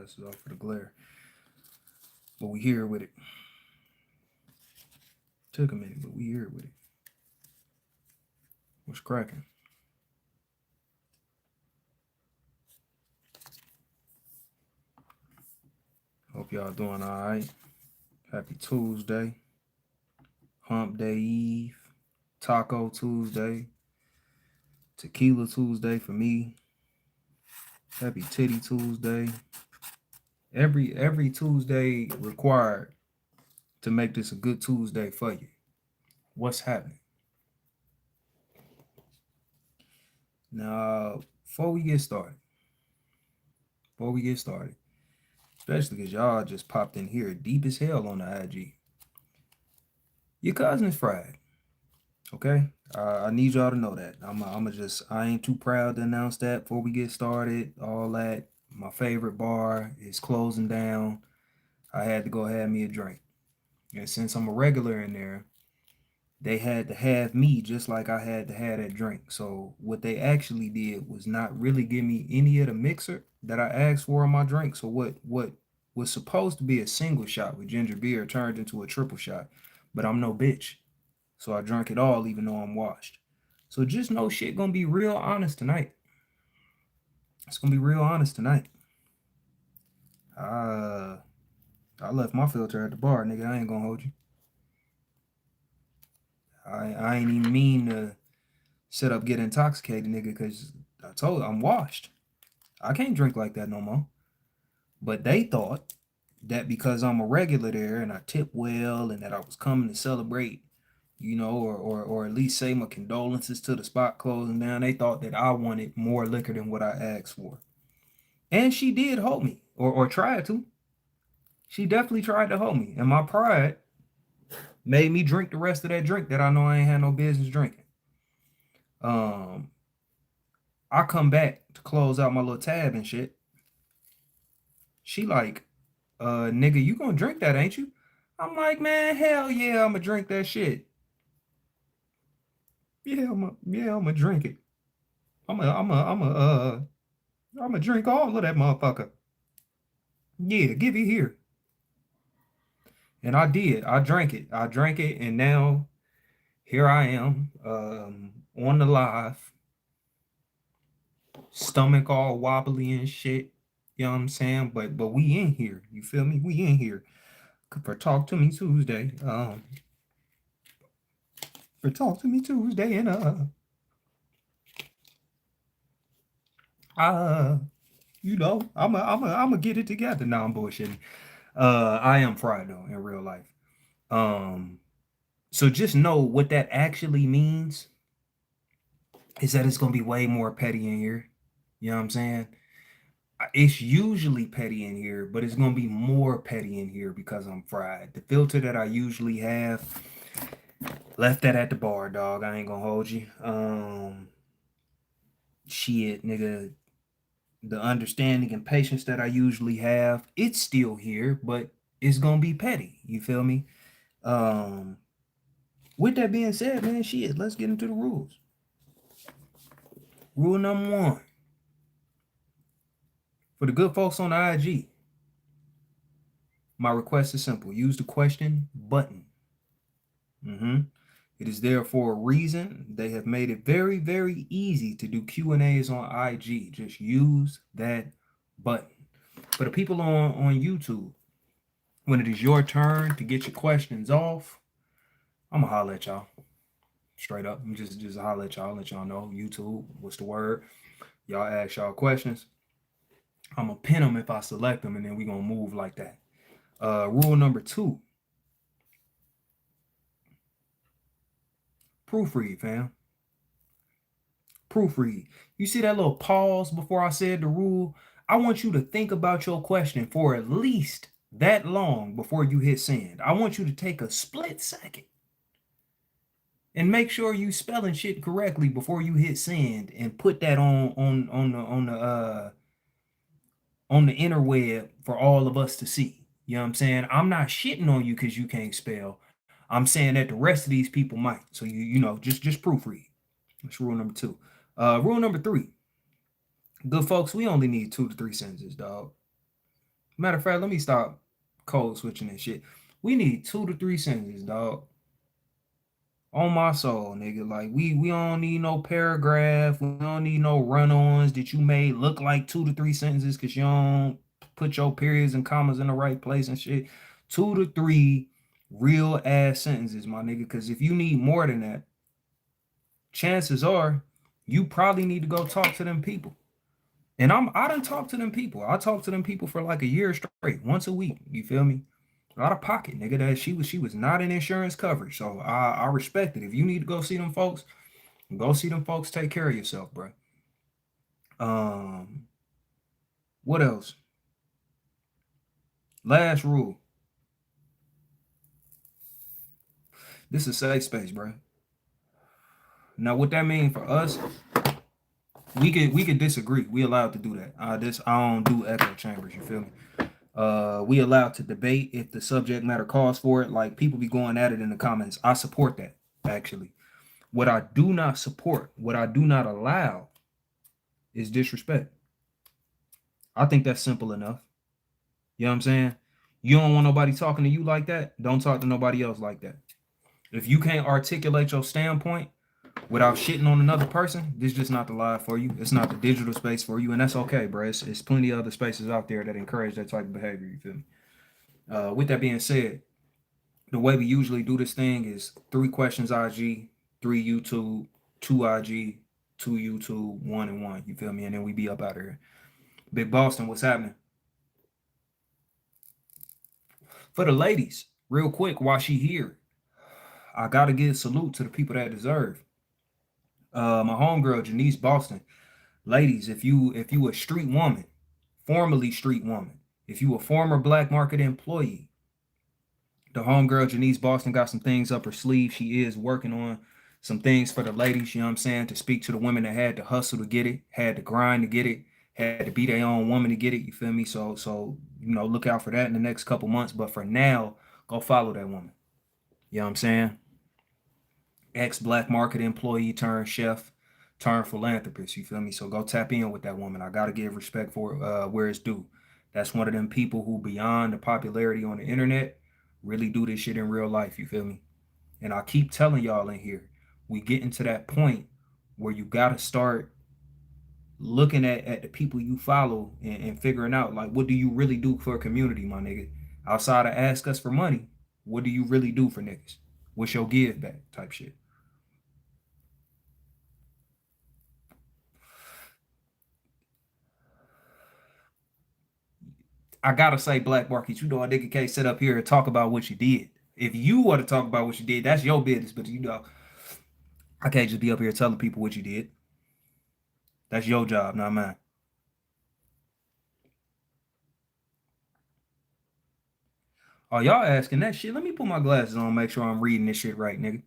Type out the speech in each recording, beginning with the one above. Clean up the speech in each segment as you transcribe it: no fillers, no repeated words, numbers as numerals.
glasses off for the glare. But we here with it. Took a minute, but we here with it. What's cracking? Hope y'all doing all right. Happy Tuesday. Hump Day Eve. Taco Tuesday. Tequila Tuesday for me. Happy Titty Tuesday. Every Tuesday required to make this a good Tuesday for you. What's happening? Now, before we get started, especially because y'all just popped in here deep as hell on the IG. Your cousin is fried. Okay? I need y'all to know that. I ain't too proud to announce that before we get started. All that. My favorite bar is closing down. I had to go have me a drink. And since I'm a regular in there, they had to have me just like I had to have that drink. So what they actually did was not really give me any of the mixer that I asked for in my drink. So what was supposed to be a single shot with ginger beer turned into a triple shot. But I'm no bitch. So I drank it all even though I'm washed. So just know shit gonna be real honest tonight. It's gonna be real honest tonight. I left my filter at the bar, nigga. I ain't gonna hold you. I ain't even mean to set up get intoxicated, nigga, because I told you I'm washed. I can't drink like that no more. But they thought that because I'm a regular there and I tip well and that I was coming to celebrate, or at least say my condolences to the spot closing down, they thought that I wanted more liquor than what I asked for. And she did hold me, or tried to. She definitely tried to hold me. And my pride made me drink the rest of that drink that I know I ain't had no business drinking. I come back to close out my little tab and shit. She like, nigga, you gonna drink that, ain't you? I'm like, man, hell yeah, I'ma drink that shit. I'ma drink it. I'ma drink all of that motherfucker. Yeah, give it here. And I did. I drank it. And now here I am, on the live, stomach all wobbly and shit. You know what I'm saying? But we in here. You feel me? We in here for Talk to Me Tuesday. For Talk to Me Tuesday, and I'm get it together. Now I'm bullshitting. I am fried though in real life. So just know what that actually means is that it's gonna be way more petty in here. You know what I'm saying? It's usually petty in here, but it's gonna be more petty in here because I'm fried. The filter that I usually have, left that at the bar, dog. I ain't gonna hold you. Shit, nigga. The understanding and patience that I usually have, it's still here, but it's gonna be petty. You feel me? With that being said, man, shit, let's get into the rules. Rule number 1. For the good folks on the IG, my request is simple. Use the question button. It is there for a reason. They have made it very, very easy to do Q&As on IG. Just use that button. For the people on YouTube, when it is your turn to get your questions off, I'm gonna holler at y'all. Straight up. I'm just holler at y'all, let y'all know. YouTube, what's the word? Y'all ask y'all questions. I'm gonna pin them if I select them, and then we gonna move like that. Rule number 2. Proofread, fam. Proofread. You see that little pause before I said the rule? I want you to think about your question for at least that long before you hit send. I want you to take a split second and make sure you spelling shit correctly before you hit send and put that on the interweb for all of us to see. You know what I'm saying? I'm not shitting on you because you can't spell. I'm saying that the rest of these people might. So just proofread. That's rule number 2. Rule number 3. Good folks, we only need 2 to 3 sentences, dog. Matter of fact, let me stop code switching and shit. We need 2 to 3 sentences, dog. On my soul, nigga. Like we don't need no paragraph. We don't need no run-ons that you made look like 2 to 3 sentences because you don't put your periods and commas in the right place and shit. 2 to 3 real ass sentences, my nigga. Because if you need more than that, chances are you probably need to go talk to them people. And I done talked to them people. I talked to them people for like a year straight, once a week. You feel me? Out of pocket, nigga. That she was not in insurance coverage. So I respect it. If you need to go see them folks, go see them folks. Take care of yourself, bro. Um, what else? Last rule. This is safe space, bro. Now, what that mean for us? We could disagree. We allowed to do that. I don't do echo chambers. You feel me? We allowed to debate if the subject matter calls for it. Like people be going at it in the comments. I support that actually. What I do not support, what I do not allow, is disrespect. I think that's simple enough. You know what I'm saying? You don't want nobody talking to you like that. Don't talk to nobody else like that. If you can't articulate your standpoint without shitting on another person, this is just not the live for you. It's not the digital space for you, and that's okay, bro. It's plenty of other spaces out there that encourage that type of behavior. You feel me? With that being said, the way we usually do this thing is 3 questions IG, 3 YouTube, 2 IG, 2 YouTube, 1 and 1. You feel me? And then we be up out of here. Big Boston, what's happening? For the ladies, real quick, while she here, I gotta give a salute to the people that deserve. My homegirl Janice Boston. Ladies, if you a street woman, formerly street woman, if you a former black market employee, the homegirl Janice Boston got some things up her sleeve. She is working on some things for the ladies, you know what I'm saying, to speak to the women that had to hustle to get it, had to grind to get it, had to be their own woman to get it, you feel me? So look out for that in the next couple months. But for now, go follow that woman. You know what I'm saying? Ex-black market employee turned chef turned philanthropist, you feel me? So go tap in with that woman. I gotta give respect for where it's due. That's one of them people who beyond the popularity on the internet really do this shit in real life, you feel me? And I keep telling y'all in here, we getting to that point where you gotta start looking at the people you follow and figuring out like what do you really do for a community, my nigga? Outside of ask us for money, what do you really do for niggas? What's your give back type shit? I gotta say, Black Market, a nigga can't sit up here and talk about what you did. If you want to talk about what you did, that's your business. But I can't just be up here telling people what you did. That's your job, not mine. Oh, y'all asking that shit? Let me put my glasses on, make sure I'm reading this shit right, nigga.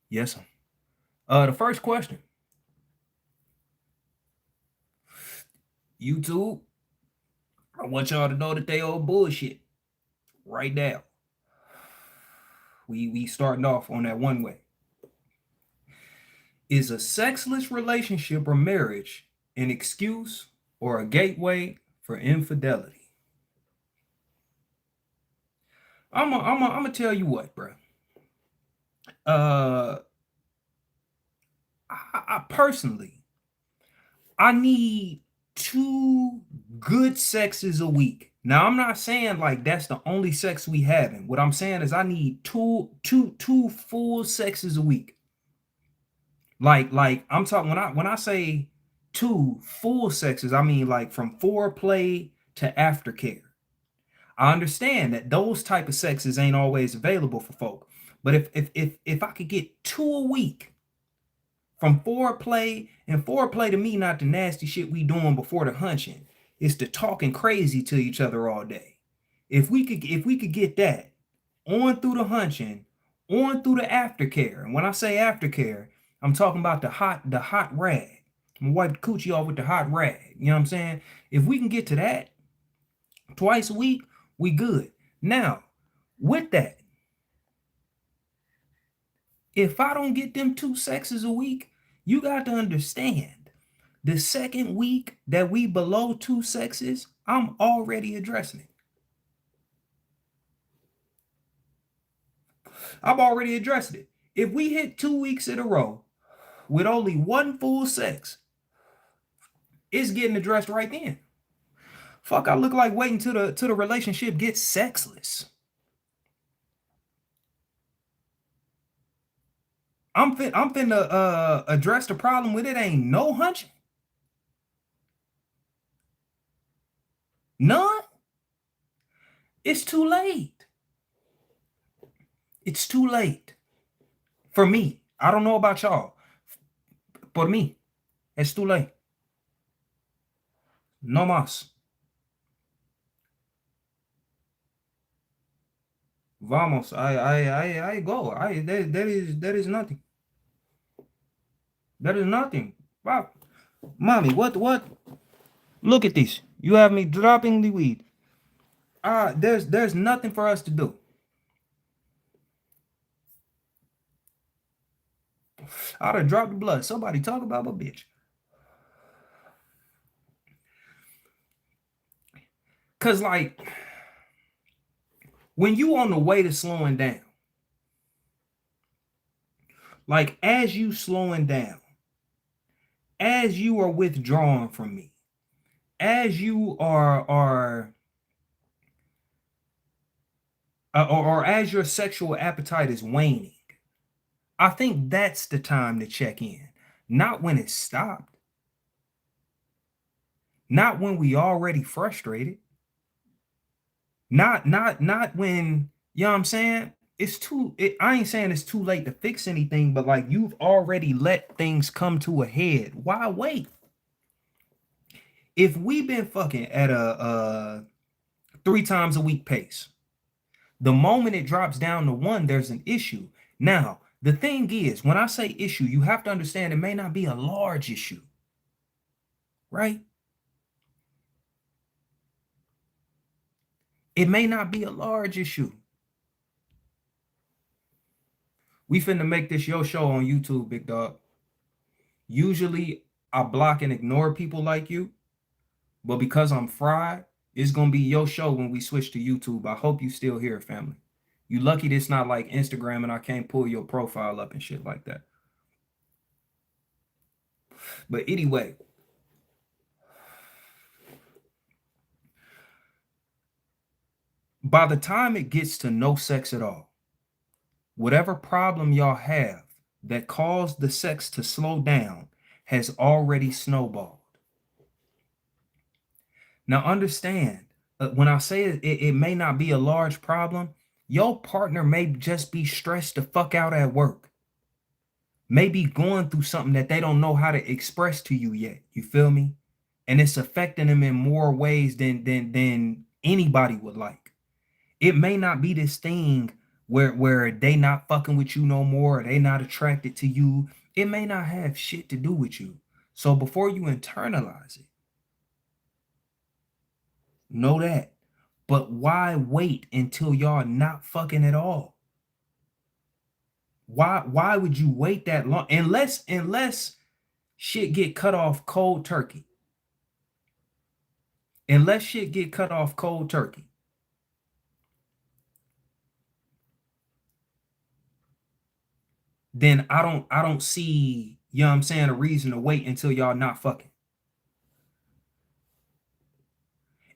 Yes, sir. The first question, YouTube. I want y'all to know that they all bullshit right now. We starting off on that one way. Is a sexless relationship or marriage an excuse or a gateway for infidelity? I'm gonna tell you what, bro. Uh, I personally, I need 2 good sexes a week. Now, I'm not saying like that's the only sex we having. What I'm saying is I need two full sexes a week. Like I'm talking when I say 2 full sexes, I mean like from foreplay to aftercare. I understand that those type of sexes ain't always available for folk. But if I could get 2 a week from foreplay, and foreplay to me not the nasty shit we doing before the hunching, it's the talking crazy to each other all day. If we could get that on through the hunching, on through the aftercare. And when I say aftercare, I'm talking about the hot rag. I'm gonna wipe the coochie off with the hot rag. You know what I'm saying? If we can get to that twice a week, we good. Now, with that, if I don't get them 2 sexes a week, you got to understand The second week that we below 2 sexes, I'm already addressing it. I'm already addressing it. If we hit 2 weeks in a row with only one full sex, it's getting addressed right then. Fuck, I look like waiting till the relationship gets sexless. I'm finna address the problem with it ain't no hunching. None. It's too late. It's too late. For me. I don't know about y'all. For me, it's too late. No más. Vamos. I go. That is nothing. That is nothing. Wow. Mommy, what? Look at this. You have me dropping the weed. There's nothing for us to do. I'd have dropped the blood. Somebody talk about my bitch. Cause like when you on the way to slowing down, like as you slowing down, as you are withdrawing from me, as you or as your sexual appetite is waning, I think that's the time to check in. Not when it stopped, not when we already frustrated, not when, you know what I'm saying? I ain't saying it's too late to fix anything, but like you've already let things come to a head. Why wait? If we've been fucking at a 3 times a week pace, the moment it drops down to one, there's an issue. Now, the thing is, when I say issue, you have to understand it may not be a large issue, right? It may not be a large issue. We finna make this your show on YouTube, big dog. Usually I block and ignore people like you, but because I'm fried, it's gonna be your show when we switch to YouTube. I hope you still here, family. You lucky this not like Instagram and I can't pull your profile up and shit like that. But anyway, by the time it gets to no sex at all, whatever problem y'all have that caused the sex to slow down has already snowballed. Now, understand, when I say it may not be a large problem, your partner may just be stressed the fuck out at work, may be going through something that they don't know how to express to you yet. You feel me? And it's affecting them in more ways than anybody would like. It may not be this thing where they not fucking with you no more, or they not attracted to you. It may not have shit to do with you. So before you internalize it, know that. But why wait until y'all not fucking at all? Why would you wait that long? Unless shit get cut off cold turkey. Unless shit get cut off cold turkey. Then I don't see, you know what I'm saying, a reason to wait until y'all not fucking.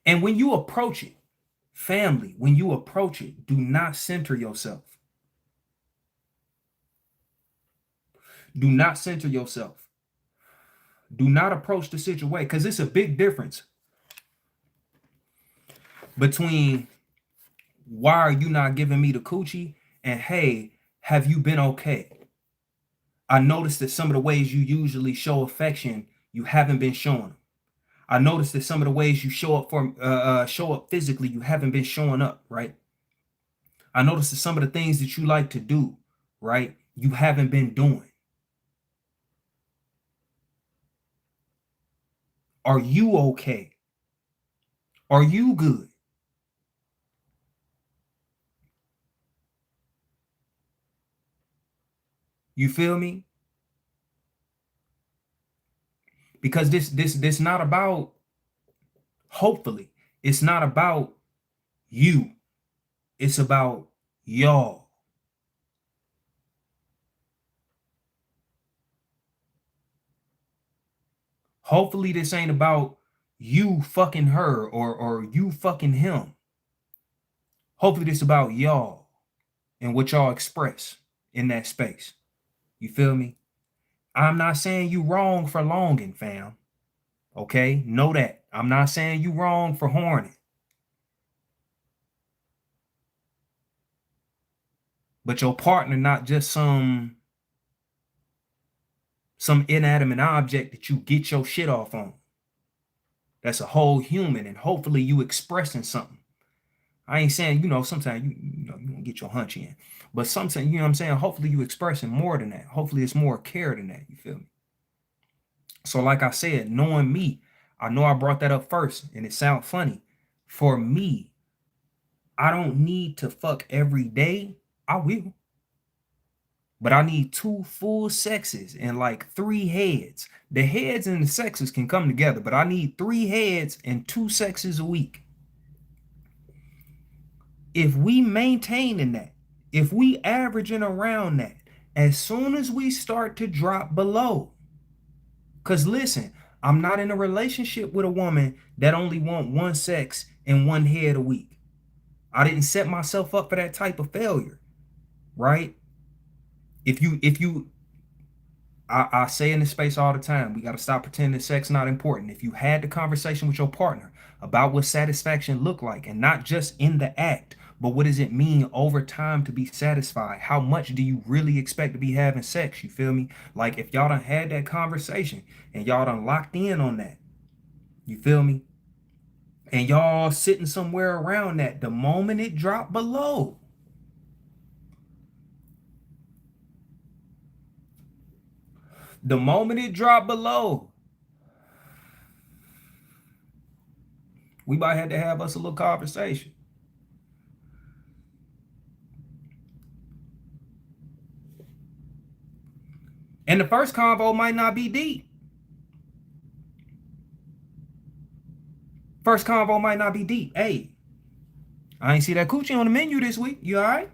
And when you approach it, family, when you approach it, do not center yourself. Do not center yourself. Do not approach the situation, because it's a big difference between why are you not giving me the coochie and hey, have you been okay? I noticed that some of the ways you usually show affection, you haven't been showing them. I noticed that some of the ways you show up physically, you haven't been showing up, right? I noticed that some of the things that you like to do, right, you haven't been doing. Are you okay? Are you good? You feel me? Because this not about, hopefully, it's not about you. It's about y'all. Hopefully this ain't about you fucking her or you fucking him. Hopefully this about y'all and what y'all express in that space. You feel me? I'm not saying you wrong for longing, fam. Okay? Know that. I'm not saying you wrong for horning. But your partner not just some inanimate object that you get your shit off on. That's a whole human, and hopefully you expressing something. I ain't saying, sometimes you don't get your hunch in. But sometimes, you know what I'm saying? Hopefully you expressing more than that. Hopefully it's more care than that. You feel me? So like I said, knowing me, I know I brought that up first and it sounds funny. For me, I don't need to fuck every day. I will. But I need 2 full sexes and like 3 heads. The heads and the sexes can come together, but I need 3 heads and 2 sexes a week. If we maintaining that, if we averaging around that, as soon as we start to drop below, because listen, I'm not in a relationship with a woman that only want 1 sex and 1 head a week. I didn't set myself up for that type of failure, right? I say in this space all the time, we got to stop pretending sex not important. If you had the conversation with your partner about what satisfaction look like, and not just in the act, but what does it mean over time to be satisfied? How much do you really expect to be having sex? You feel me? Like if y'all done had that conversation and y'all done locked in on that, you feel me? And y'all sitting somewhere around that, the moment it dropped below, the moment it dropped below, we might have to have us a little conversation. And the first convo might not be deep. First convo might not be deep. Hey, I ain't see that coochie on the menu this week. You all right?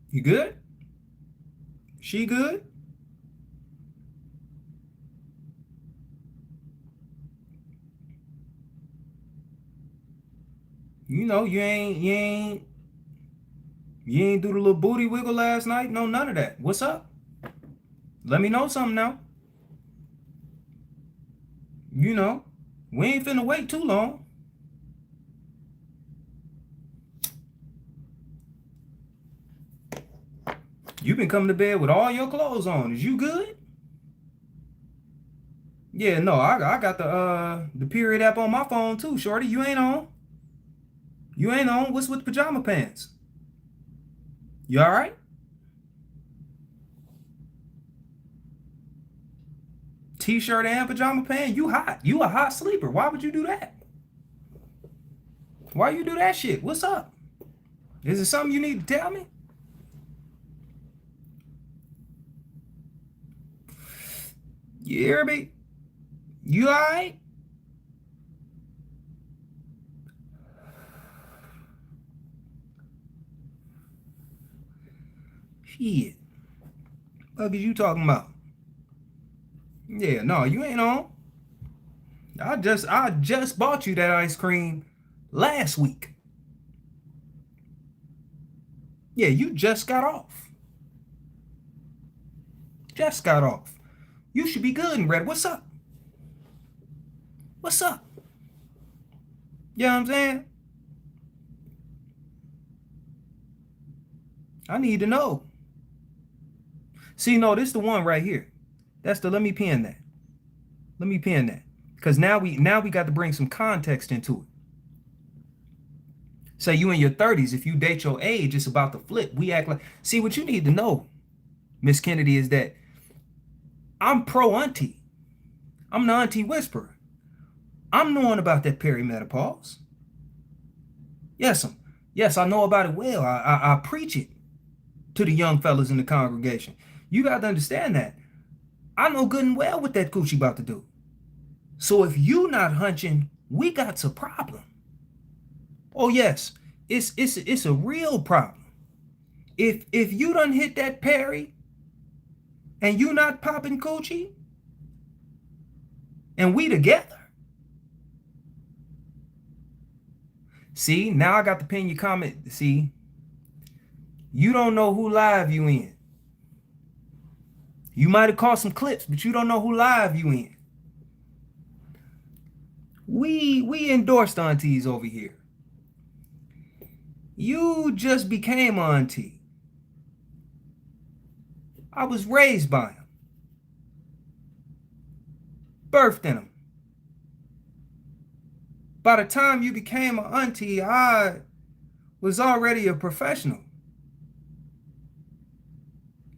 You good? She good? You ain't do the little booty wiggle last night? No, none of that. What's up? Let me know something now. We ain't finna wait too long. You been coming to bed with all your clothes on. Is you good? Yeah, no, I got the period app on my phone too, shorty. You ain't on. You ain't on. What's with pajama pants? You all right? T-shirt and pajama pants? You hot. You a hot sleeper. Why would you do that? Why you do that shit? What's up? Is it something you need to tell me? You hear me? You all right? Shit. What is you talking about? Yeah, no, you ain't on. I just bought you that ice cream last week. Yeah, you just got off. Just got off. You should be good and red. What's up? What's up? You know what I'm saying? I need to know. See, no, this is the one right here. Let me pin that. Let me pin that. Because now we got to bring some context into it. Say you in your 30s, if you date your age, it's about to flip. We act like, see, what you need to know, Miss Kennedy, is that I'm pro auntie. I'm the auntie whisperer. I'm knowing about that perimenopause. Yes, Yes, I know about it well. I preach it to the young fellas in the congregation. You got to understand that. I know good and well what that coochie about to do. So if you not hunching, we got a problem. Oh yes, it's a real problem. If you done hit that Perry and you not popping coochie and we together, see, now I got to pin your comment. See, you don't know who live you in. You might have caught some clips, but you don't know who live you in. We endorsed aunties over here. You just became auntie. I was raised by him, birthed in him. By the time you became an auntie, I was already a professional.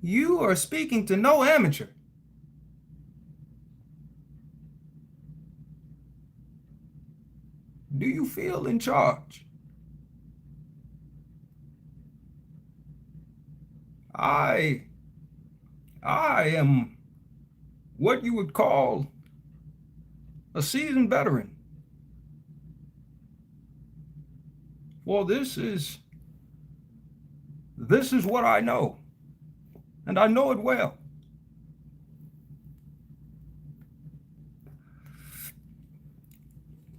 You are speaking to no amateur. Do you feel in charge? I I am what you would call a seasoned veteran. Well, this is what I know, and I know it well.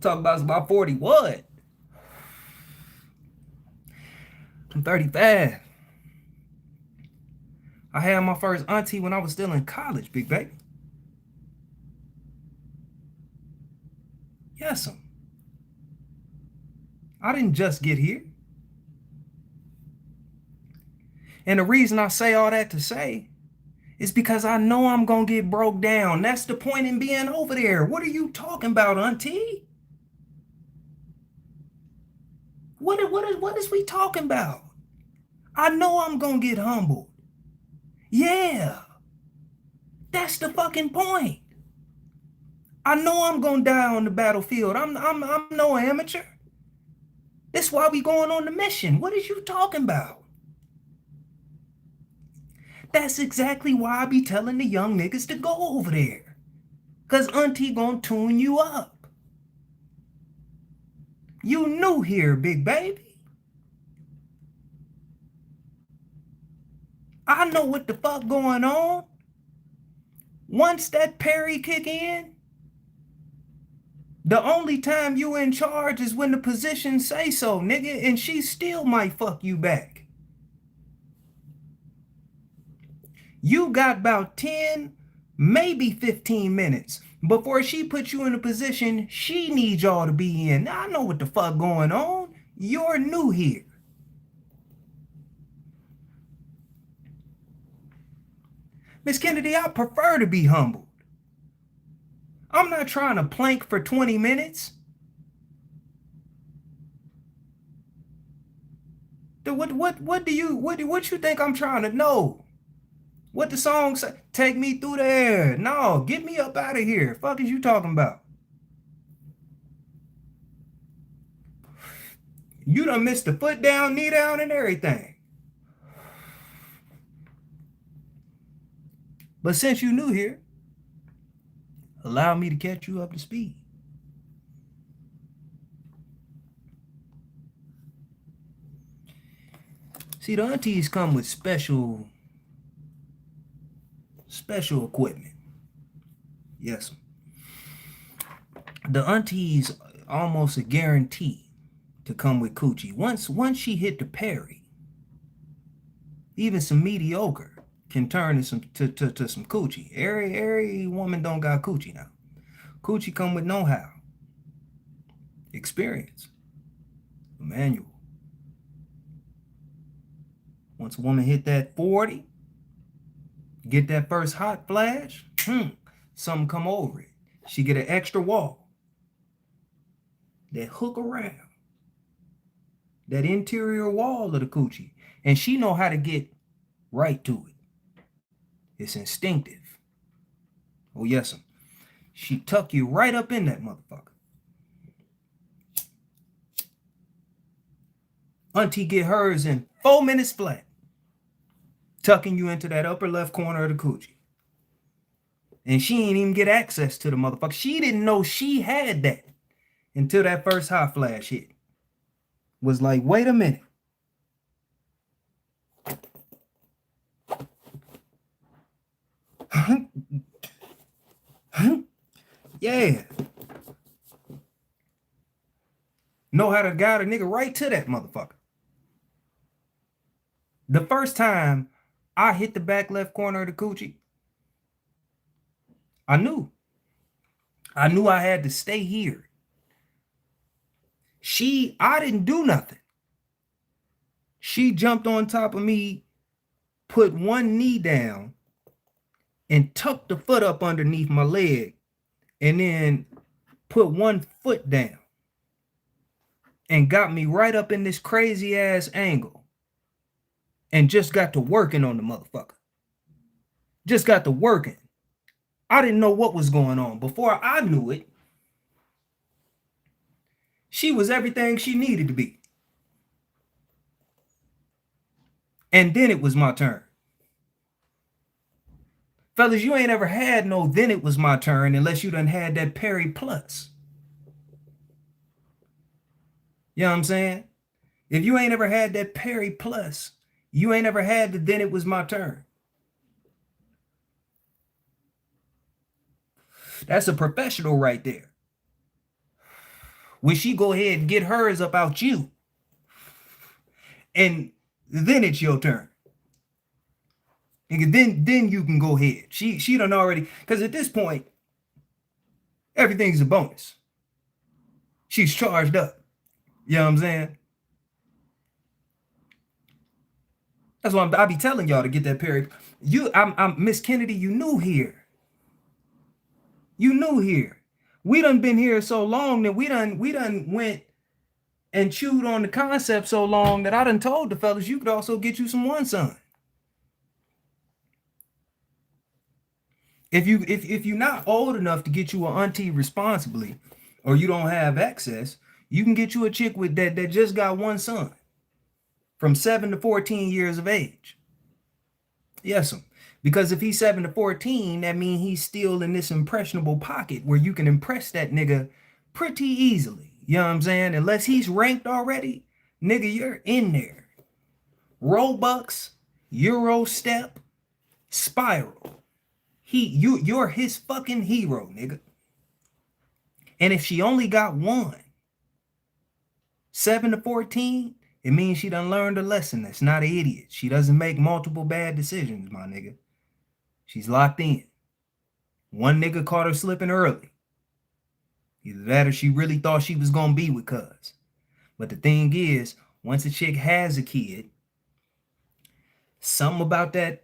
Talk about 40. What? I'm 35. I had my first auntie when I was still in college, big baby. Yes, I didn't just get here. And the reason I say all that to say is because I know I'm going to get broke down. That's the point in being over there. What are you talking about, auntie? What is we talking about? I know I'm going to get humbled. Yeah, that's the fucking point. I know I'm going to die on the battlefield. I'm no amateur. That's why we going on the mission. What is you talking about? That's exactly why I be telling the young niggas to go over there. Cause auntie gonna tune you up. You new here, big baby. I know what the fuck going on. Once that Perry kick in, the only time you in charge is when the position say so, nigga, and she still might fuck you back. You got about 10, maybe 15 minutes before she puts you in a position she needs y'all to be in. Now, I know what the fuck going on. You're new here. Miss Kennedy, I prefer to be humbled. I'm not trying to plank for 20 minutes. What you think I'm trying to know? What the song say? Take me through there. No, get me up out of here. Fuck is you talking about? You done missed the foot down, knee down, and everything. But since you new here, allow me to catch you up to speed. See, the aunties come with special equipment. Yes. The aunties almost a guarantee to come with coochie. Once she hit the Perry, even some mediocre can turn to some coochie. Every woman don't got coochie now. Coochie come with know-how, experience, a manual. Once a woman hit that 40, get that first hot flash, something come over it. She get an extra wall that hook around that interior wall of the coochie, and she know how to get right to it. It's instinctive. Oh yes, she tuck you right up in that motherfucker. Auntie get hers in 4 minutes flat, tucking you into that upper left corner of the coochie. And she ain't even get access to the motherfucker. She didn't know she had that until that first hot flash hit. Was like, wait a minute. Yeah. Know how to guide a nigga right to that motherfucker. The first time I hit the back left corner of the coochie, I knew I had to stay here. I didn't do nothing. She jumped on top of me, put one knee down, and tucked the foot up underneath my leg, and then put one foot down and got me right up in this crazy ass angle and just got to working on the motherfucker. Just got to working. I didn't know what was going on. Before I knew it, she was everything she needed to be. And then it was my turn. Fellas, you ain't ever had no then it was my turn unless you done had that Perry Plus. You know what I'm saying? If you ain't ever had that Perry Plus, you ain't ever had the then it was my turn. That's a professional right there. When she go ahead and get hers up out you, and then it's your turn. And then you can go ahead. She done already, because at this point, everything's a bonus. She's charged up. You know what I'm saying? That's why I be telling y'all to get that period. I'm Miss Kennedy, you new here. You new here. We done been here so long that we done went and chewed on the concept so long that I done told the fellas you could also get you some one son. If you're not old enough to get you an auntie responsibly, or you don't have access, you can get you a chick with that just got one son, from 7 to 14 years of age. Yes, because if he's 7 to 14, that means he's still in this impressionable pocket where you can impress that nigga pretty easily. You know what I'm saying? Unless he's ranked already, nigga, you're in there. Robux, Euro Step, Spiral. You're his fucking hero, nigga. And if she only got one, 7 to 14, it means she done learned a lesson. That's not an idiot. She doesn't make multiple bad decisions, my nigga. She's locked in. One nigga caught her slipping early. Either that or she really thought she was gonna be with cuz. But the thing is, once a chick has a kid, something about that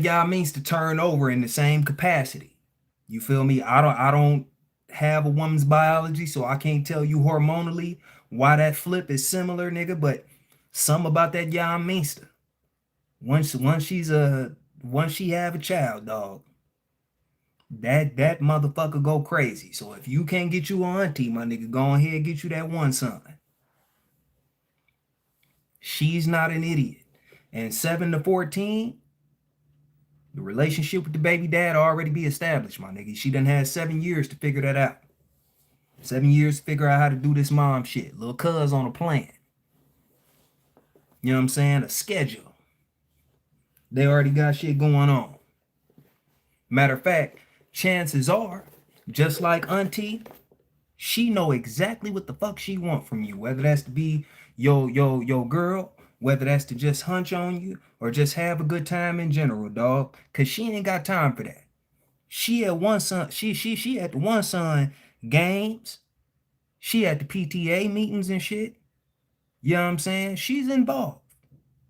y'all means to turn over in the same capacity. You feel me? I don't have a woman's biology, so I can't tell you hormonally why that flip is similar, nigga. But something about that y'all means to. Once she have a child, dog, that motherfucker go crazy. So if you can't get you an auntie, my nigga, go ahead and get you that one son. She's not an idiot. And 7 to 14, the relationship with the baby dad already be established, my nigga. She done had 7 years to figure that out. 7 years to figure out how to do this mom shit. Little cuz on a plan. You know what I'm saying? A schedule. They already got shit going on. Matter of fact, chances are, just like auntie, she know exactly what the fuck she want from you. Whether that's to be your girl, whether that's to just hunch on you, or just have a good time in general, dog. Cause she ain't got time for that. She at one son, she at the one son games. She at the PTA meetings and shit. You know what I'm saying? She's involved.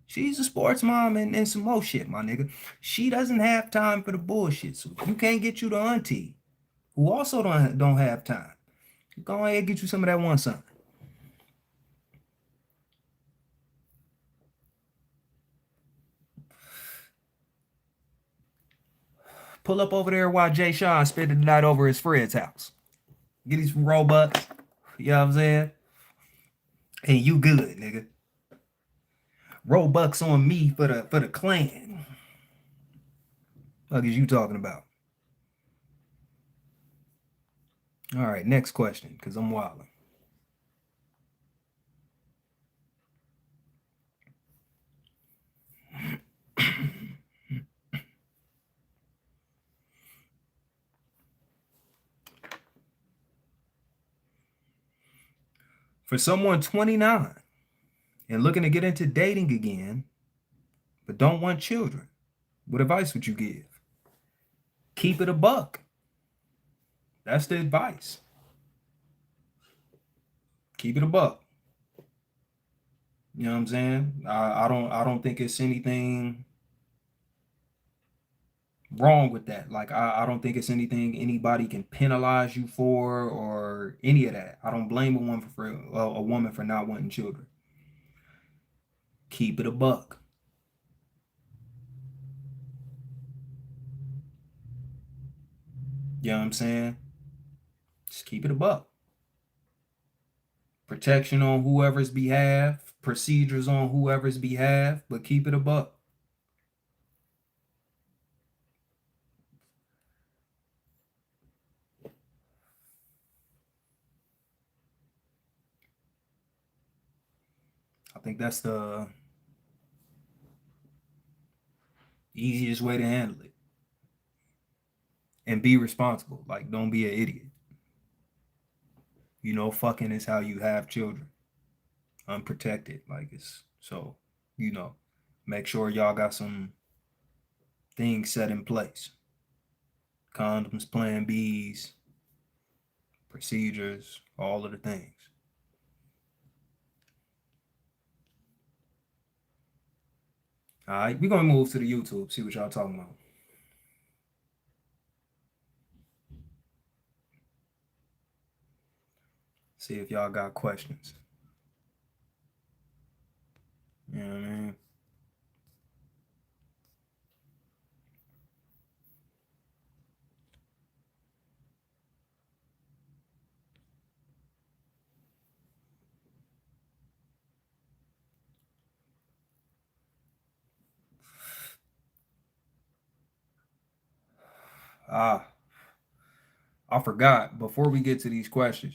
She's a sports mom and some more shit, my nigga. She doesn't have time for the bullshit. So if you can't get you the auntie, who also don't have time, go ahead and get you some of that one son. Pull up over there while Jay Sean spending the night over his friend's house. Get his Robux. You know what I'm saying? And you good, nigga. Robux on me for the clan. What is you talking about? All right, next question, because I'm wilding. For someone 29 and looking to get into dating again, but don't want children, what advice would you give? Keep it a buck. That's the advice. Keep it a buck. You know what I'm saying? I don't think it's anything wrong with that. Like I don't think it's anything anybody can penalize you for or any of that. I don't blame a woman for not wanting children. Keep it a buck. You know what I'm saying? Just keep it a buck. Protection on whoever's behalf, procedures on whoever's behalf, but keep it a buck. I think that's the easiest way to handle it. And be responsible. Like, don't be an idiot. You know, fucking is how you have children. Unprotected. Like, it's so, you know, make sure y'all got some things set in place. Condoms, plan Bs, procedures, all of the things. All right, we're gonna move to the YouTube, see what y'all talking about. See if y'all got questions. You know what I mean? Ah, I forgot. Before we get to these questions,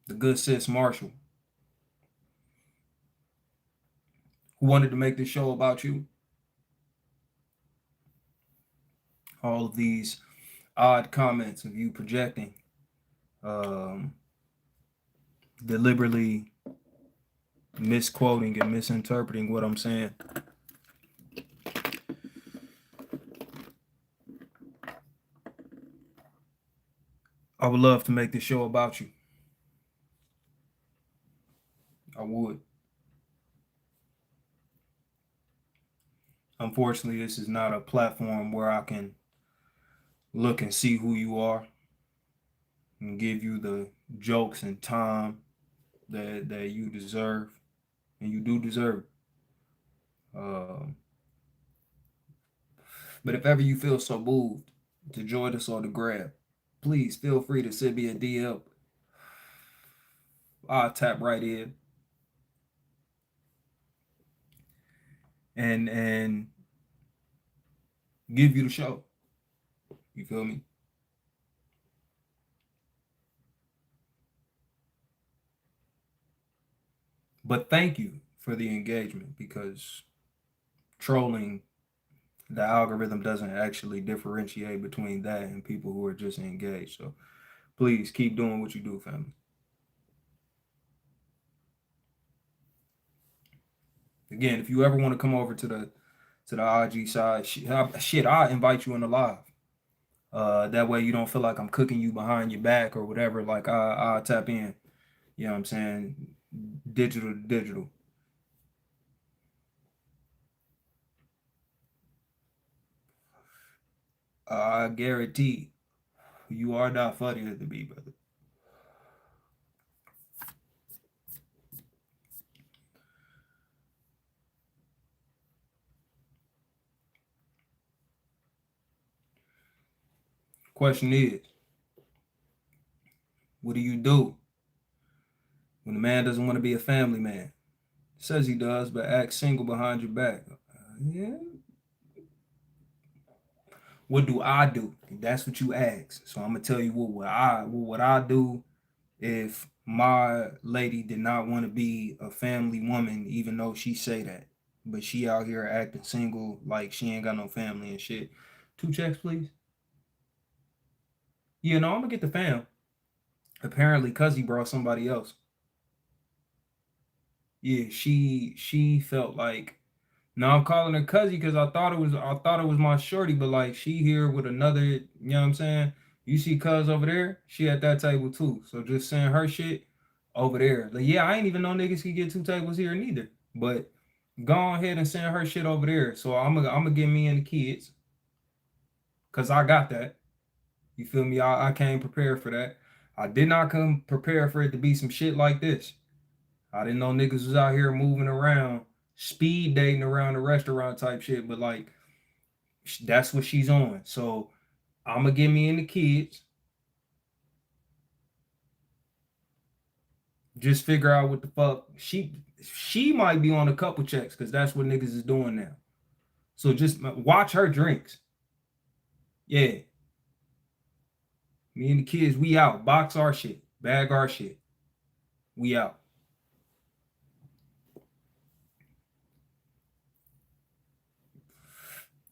the good sis Marshall, who wanted to make this show about you, all of these odd comments of you projecting, um, deliberately misquoting and misinterpreting what I'm saying. I would love to make this show about you. I would. Unfortunately, this is not a platform where I can look and see who you are and give you the jokes and time that you deserve, and you do deserve. Um, but if ever you feel so moved to join us on the grab, please feel free to send me a DM. I'll tap right in and give you the show. You feel me? But thank you for the engagement because trolling, the algorithm doesn't actually differentiate between that and people who are just engaged. So please keep doing what you do, family. Again, if you ever want to come over to the IG side, shit, I'll invite you in the live. That way you don't feel like I'm cooking you behind your back or whatever. Like I'll tap in. You know what I'm saying? Digital to digital. I guarantee you are not funnier than me, brother. Question is, What do you do when the man doesn't want to be a family man? Says he does, but acts single behind your back. Yeah. What do I do? That's what you ask. So I'm gonna tell you what I do if my lady did not want to be a family woman, even though she say that, but she out here acting single like she ain't got no family and shit. 2 checks, please. Yeah, no, I'm gonna get the fam. Apparently, cuz he brought somebody else. Yeah, she felt like. Now I'm calling her cuzzy because I thought it was my shorty, but like she here with another, you know what I'm saying? You see cuz over there, she at that table too. So just send her shit over there. Like, yeah, I ain't even know niggas could get 2 tables here neither. But go ahead and send her shit over there. So I'm gonna get me and the kids. Cause I got that. You feel me? I came prepared for that. I did not come prepared for it to be some shit like this. I didn't know niggas was out here moving around, speed dating around the restaurant type shit, but like that's what she's on. So I'm gonna get me and the kids. Just figure out what the fuck she might be on a couple checks because that's what niggas is doing now. So just watch her drinks. Yeah, me and the kids, we out. Box our shit, bag our shit. We out.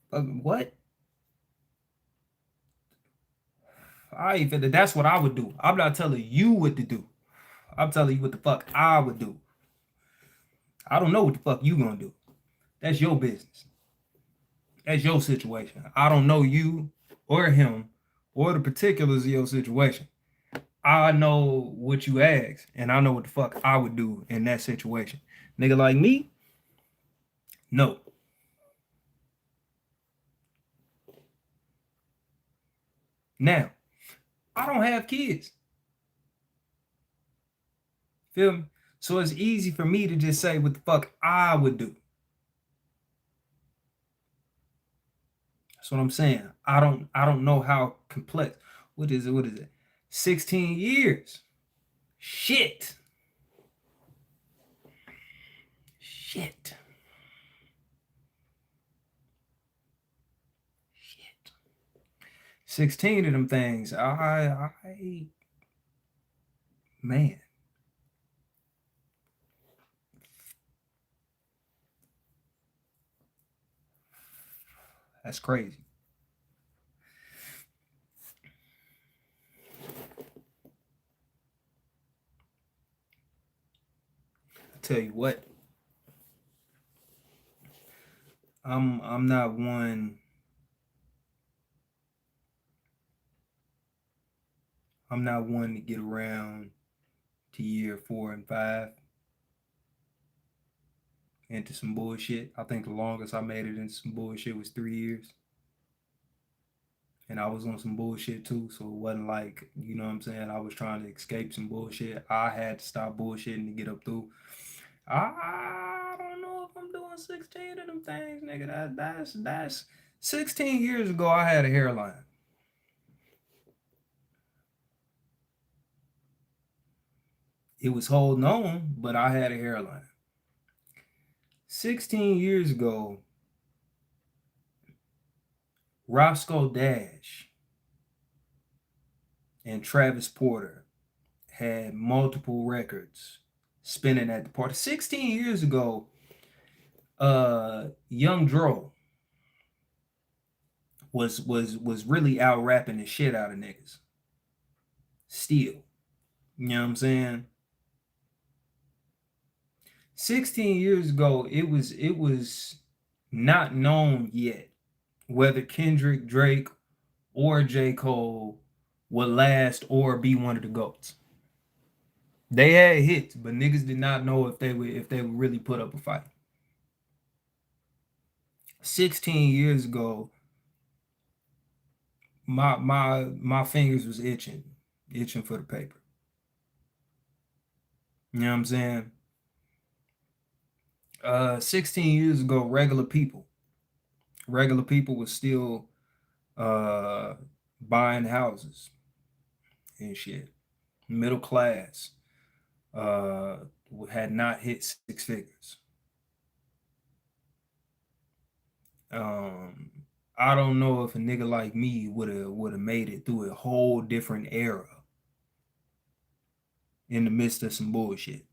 What? That's what I would do. I'm not telling you what to do. I'm telling you what the fuck I would do. I don't know what the fuck you gonna do. That's your business. That's your situation. I don't know you or him or the particulars of your situation. I know what you asked, and I know what the fuck I would do in that situation. Nigga like me, no. Now, I don't have kids. Feel me? So it's easy for me to just say what the fuck I would do. That's what I'm saying. I don't know how complex. What is it? What is it? 16 years. Shit. Shit. Shit. 16 of them things. Man, that's crazy. I tell you what, I'm not one I'm not one to get around to year 4 and 5 into some bullshit. I think the longest I made it into some bullshit was 3 years. And I was on some bullshit too. So it wasn't like, you know what I'm saying? I was trying to escape some bullshit. I had to stop bullshitting to get up through. I don't know if I'm doing 16 of them things, nigga. That's 16 years ago I had a hairline. It was holding on, but I had a hairline. 16 years ago, Roscoe Dash and Travis Porter had multiple records spinning at the party. 16 years ago, Young Dro was really out rapping the shit out of niggas. Still. You know what I'm saying? 16 years ago, it was not known yet whether Kendrick, Drake, or J. Cole would last or be one of the GOATs. They had hits, but niggas did not know if they would really put up a fight. 16 years ago, my fingers was itching for the paper. You know what I'm saying? 16 years ago, regular people was still uh buying houses and shit. middle class, uh, had not hit six figures. Um, I don't know if a nigga like me would have made it through a whole different era in the midst of some bullshit.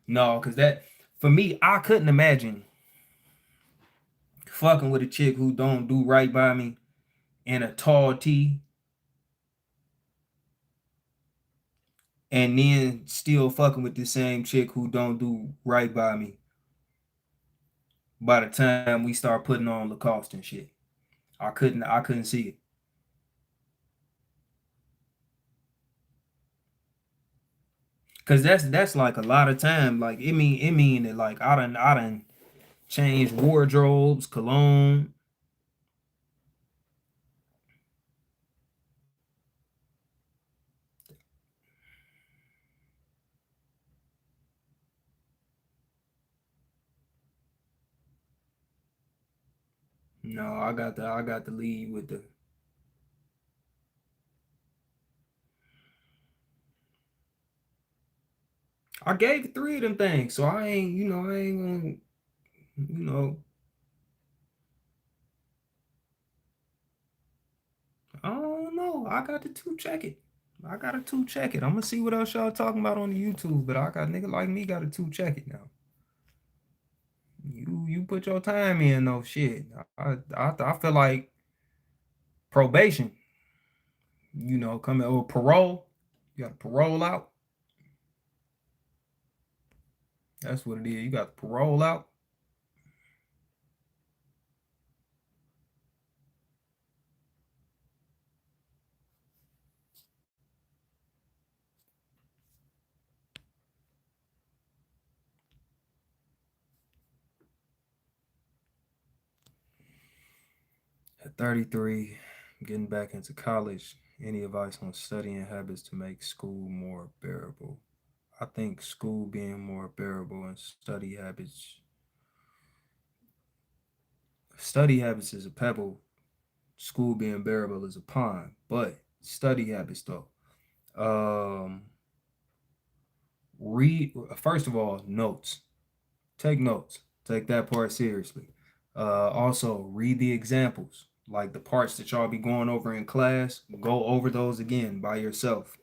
No, cause that for me, I couldn't imagine fucking with a chick who don't do right by me in a tall tee and then still fucking with the same chick who don't do right by me by the time we start putting on Lacoste and shit. I couldn't see it. Cause that's like a lot of time. Like it mean that like I done changed wardrobes, cologne. No, I got the lead with the I gave it three of them things, so I ain't gonna you know I don't know. I got the two check it. I got a two check it. I'm gonna see what else y'all talking about on the YouTube, but I got nigga like me got a two check it now. You put your time in though, shit. I feel like probation. Coming or parole. You got to parole out. That's what it is. You got to parole out. At 33, getting back into college. Any advice on studying habits to make school more bearable? I think school being more bearable and study habits is a pebble, school being bearable is a pond. But study habits though. Um read first of all, notes. Take notes. Take that part seriously. Also read the examples. Like the parts that y'all be going over in class, go over those again by yourself.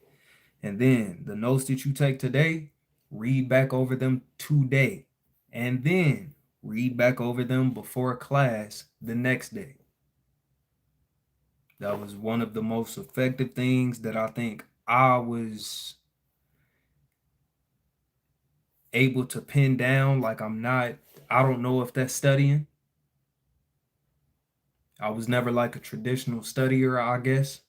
And then the notes that you take today, read back over them today. And then read back over them before class the next day. That was one of the most effective things that I think I was able to pin down. Like I don't know if that's studying. I was never like a traditional studier, I guess.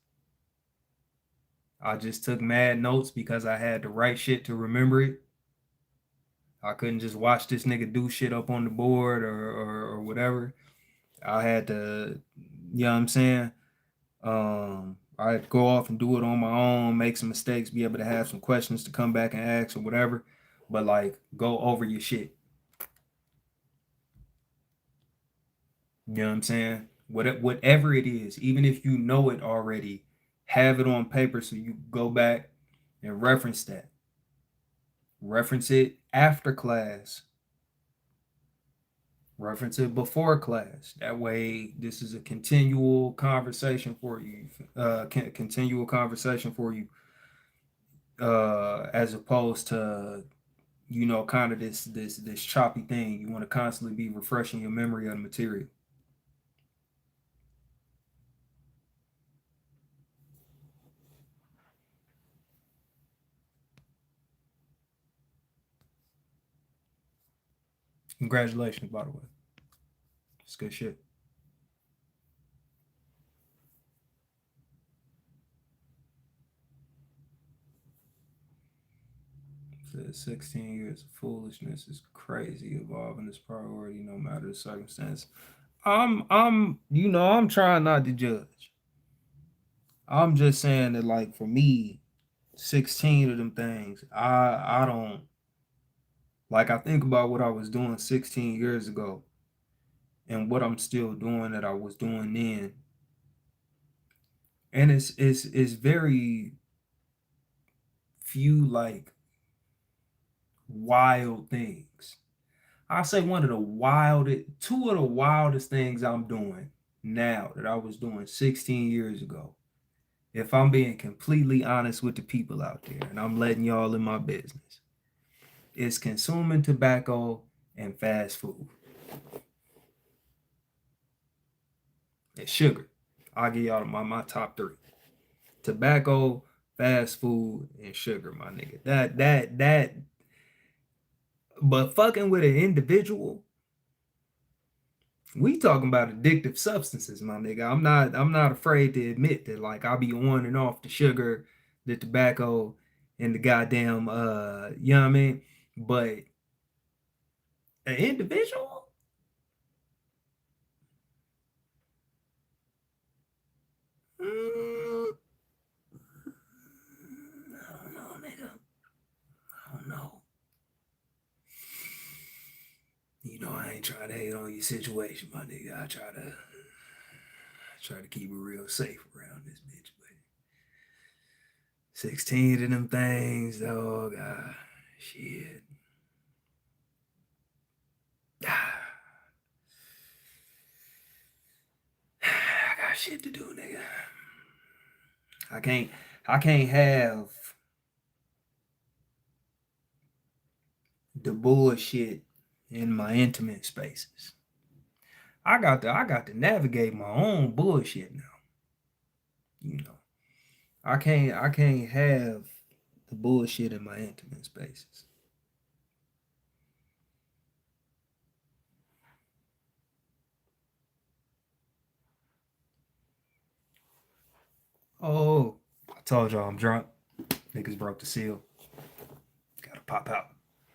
I just took mad notes because I had to write shit to remember it. I couldn't just watch this nigga do shit up on the board or whatever. I had to, you know what I'm saying? I had to go off and do it on my own, make some mistakes, be able to have some questions to come back and ask or whatever. But like, go over your shit. You know what I'm saying? Whatever it is, even if you know it already, have it on paper so you go back and reference that. Reference it after class. Reference it before class. That way, this is a continual conversation for you. Continual conversation for you, as opposed to kind of this choppy thing. You want to constantly be refreshing your memory of the material. Congratulations, by the way. It's good shit. Says 16 years of foolishness is crazy. Evolving this priority, no matter the circumstance. I'm trying not to judge. I'm just saying that, like, for me, 16 of them things, I don't like. I think about what I was doing 16 years ago, and what I'm still doing that I was doing then. And it's very few like wild things. I say two of the wildest things I'm doing now that I was doing 16 years ago. If I'm being completely honest with the people out there, and I'm letting y'all in my business, is consuming tobacco and fast food and sugar. I'll give y'all my top three: tobacco, fast food, and sugar, my nigga. That. But fucking with an individual, we talking about addictive substances, my nigga. I'm not afraid to admit that like I'll be on and off the sugar, the tobacco, and the goddamn you know what I mean? But an individual? Mm, I don't know, nigga. I don't know. You know I ain't trying to hate on your situation, my nigga. I try to keep it real safe around this bitch, but 16 of them things, dog. Shit. I got shit to do, nigga. I can't I can't have the bullshit in my intimate spaces. I got to navigate my own bullshit now. You know. I can't have the bullshit in my intimate spaces. Oh, I told y'all I'm drunk. Niggas broke the seal. Gotta pop out.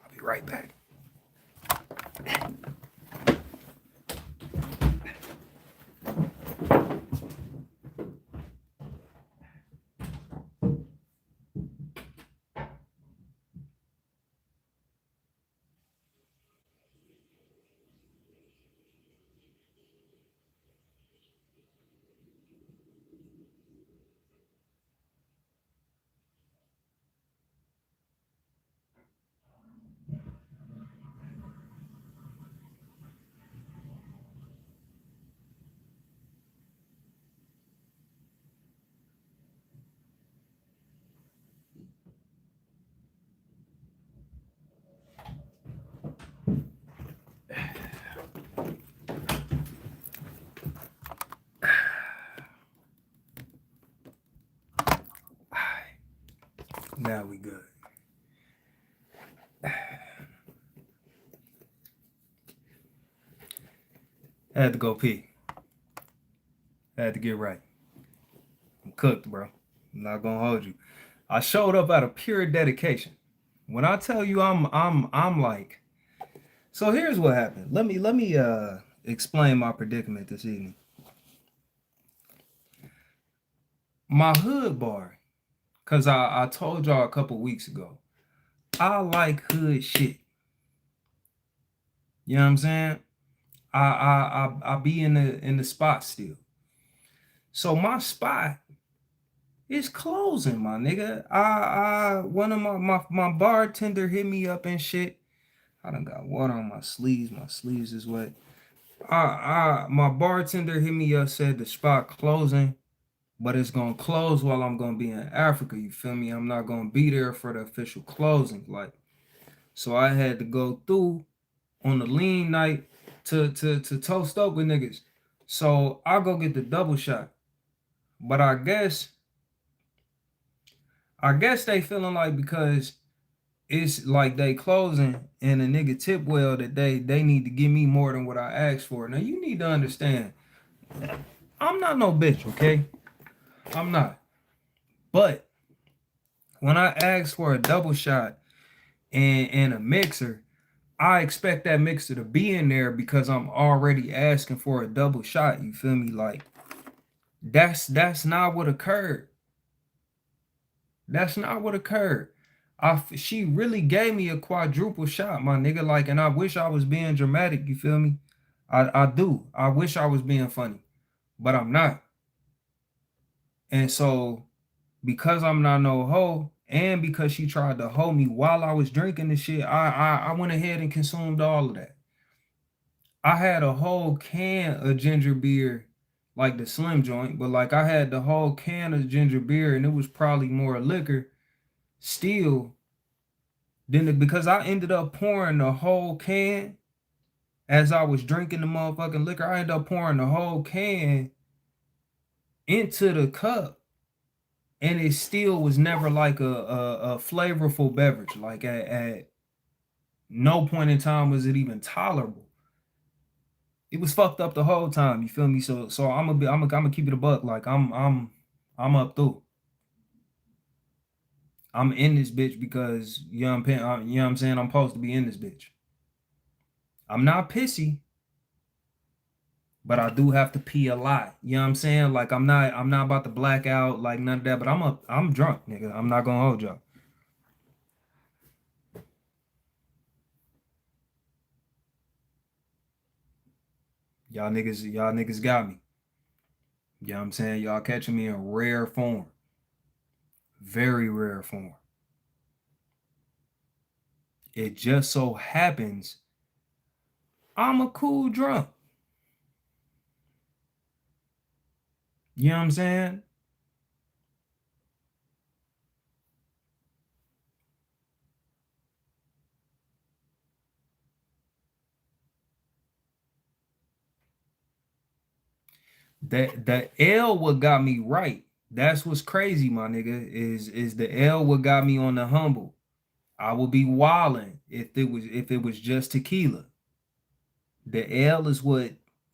I'll be right back. Now we good. I had to go pee. I had to get right. I'm cooked, bro. I'm not gonna hold you. I showed up out of pure dedication. When I tell you I'm like, so here's what happened. Let me explain my predicament this evening. My hood bar, cause I told y'all a couple weeks ago, I like hood shit. You know what I'm saying? I be in the spot still. So my spot is closing, my nigga. I one of my bartender hit me up and shit. I done got water on my sleeves. My sleeves is wet. My bartender hit me up, said the spot closing, but it's gonna close while I'm gonna be in Africa. You feel me? I'm not gonna be there for the official closing. Like, so I had to go through on the lean night to toast up with niggas. So I'll go get the double shot. But I guess they feeling like because it's like they closing and a nigga tip well that they need to give me more than what I asked for. Now you need to understand, I'm not no bitch, okay? I'm not. But when I ask for a double shot and a mixer, I expect that mixer to be in there because I'm already asking for a double shot. You feel me? Like that's not what occurred. That's not what occurred. She really gave me a quadruple shot, my nigga. Like, and I wish I was being dramatic. You feel me? I do. I wish I was being funny, but I'm not. And so because I'm not no hoe, and because she tried to hoe me while I was drinking the shit, I went ahead and consumed all of that. I had a whole can of ginger beer, like the slim joint, but like I had the whole can of ginger beer, and it was probably more liquor still than it, because I ended up pouring the whole can as I was drinking the motherfucking liquor. I ended up pouring the whole can into the cup, and it still was never like a flavorful beverage. Like at no point in time was it even tolerable. It was fucked up the whole time. You feel me? So I'm gonna keep it a buck. Like I'm up through. I'm in this bitch because you know what I'm saying. I'm supposed to be in this bitch. I'm not pissy, but I do have to pee a lot. You know what I'm saying? Like I'm not about to black out like none of that. But I'm drunk, nigga. I'm not gonna hold y'all. Y'all niggas got me. You know what I'm saying? Y'all catching me in rare form, very rare form. It just so happens I'm a cool drunk. You know what I'm saying? That L what got me right. That's what's crazy, my nigga. Is the L what got me on the humble. I would be wilding if it was just tequila. The L is what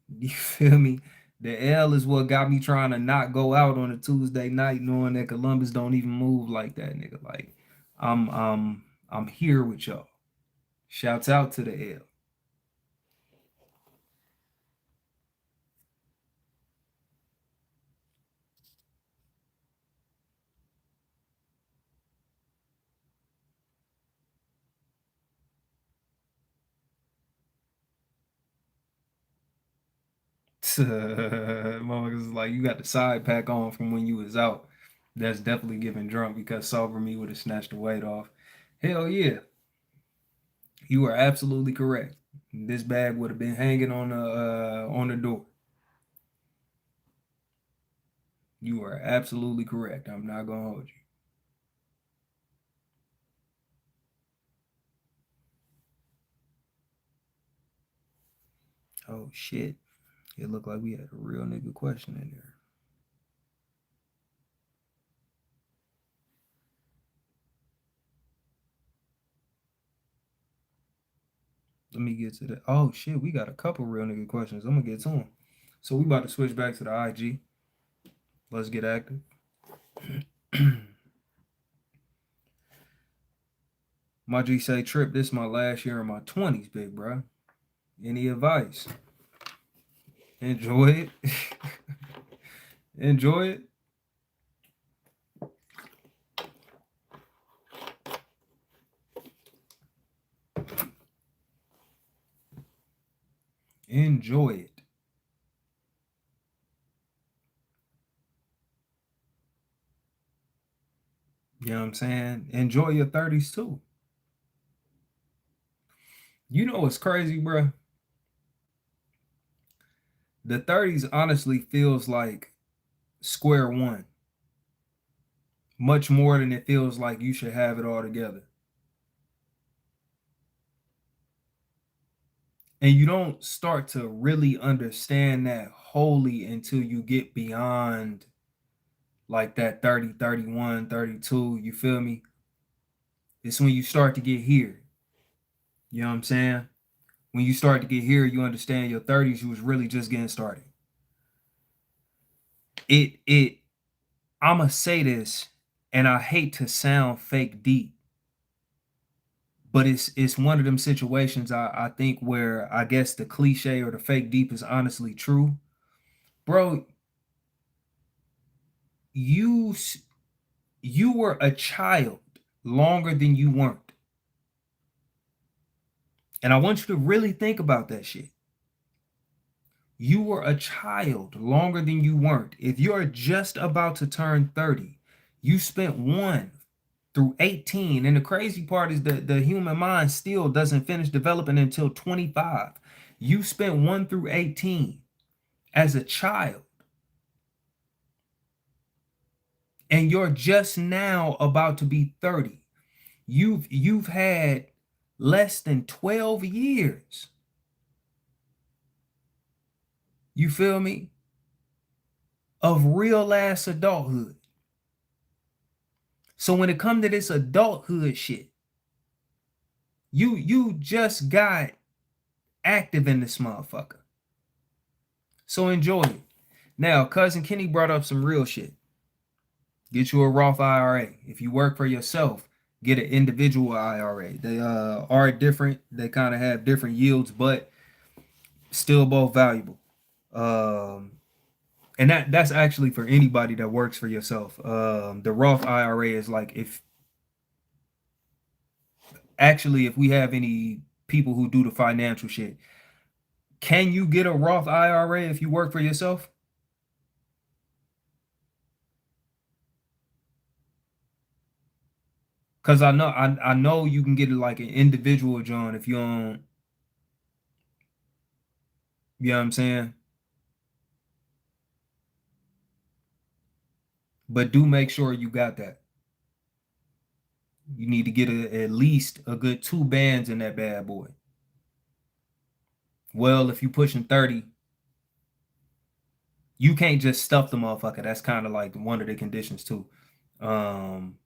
you feel me. The L is what got me trying to not go out on a Tuesday night, knowing that Columbus don't even move like that, nigga. Like I'm here with y'all. Shouts out to the L. Motherfuckers is like, you got the side pack on from when you was out. That's definitely giving drunk because sober me would have snatched the weight off. Hell yeah, you are absolutely correct. This bag would have been hanging on the door. You are absolutely correct. I'm not gonna hold you. Oh shit. It looked like we had a real nigga question in there. Let me get to the oh shit, we got a couple real nigga questions. I'm gonna get to them. So we about to switch back to the IG. Let's get active. My G say, Trip, this is my last year in my 20s, big bro. Any advice? Enjoy it. Enjoy it. Enjoy it. You know what I'm saying? Enjoy your 30s too. You know what's crazy, bro? The 30s honestly feels like square one, much more than it feels like you should have it all together. And you don't start to really understand that wholly until you get beyond like that 30, 31, 32. You feel me? It's when you start to get here. You know what I'm saying? When you start to get here, you understand your 30s, you was really just getting started. It I'ma say this, and I hate to sound fake deep, but it's one of them situations I think where I guess the cliche or the fake deep is honestly true. Bro, you you were a child longer than you weren't. And I want you to really think about that shit. You were a child longer than you weren't. If you're just about to turn 30, you spent 1 through 18. And the crazy part is that the human mind still doesn't finish developing until 25. You spent 1 through 18 as a child, and you're just now about to be 30. You've had less than 12 years. You feel me? Of real ass adulthood. So when it comes to this adulthood shit, you just got active in this motherfucker. So enjoy it. Now, cousin Kenny brought up some real shit. Get you a Roth IRA. If you work for yourself, get an individual IRA. They are different. They kind of have different yields, but still both valuable. And that's actually for anybody that works for yourself. The Roth IRA is like if we have any people who do the financial shit, can you get a Roth IRA if you work for yourself? Cause I know you can get it like an individual, John, if you don't, you know what I'm saying? But do make sure you got that. You need to get at least a good 2 bands in that bad boy. Well, if you pushing 30, you can't just stuff the motherfucker. That's kind of like one of the conditions too. Um,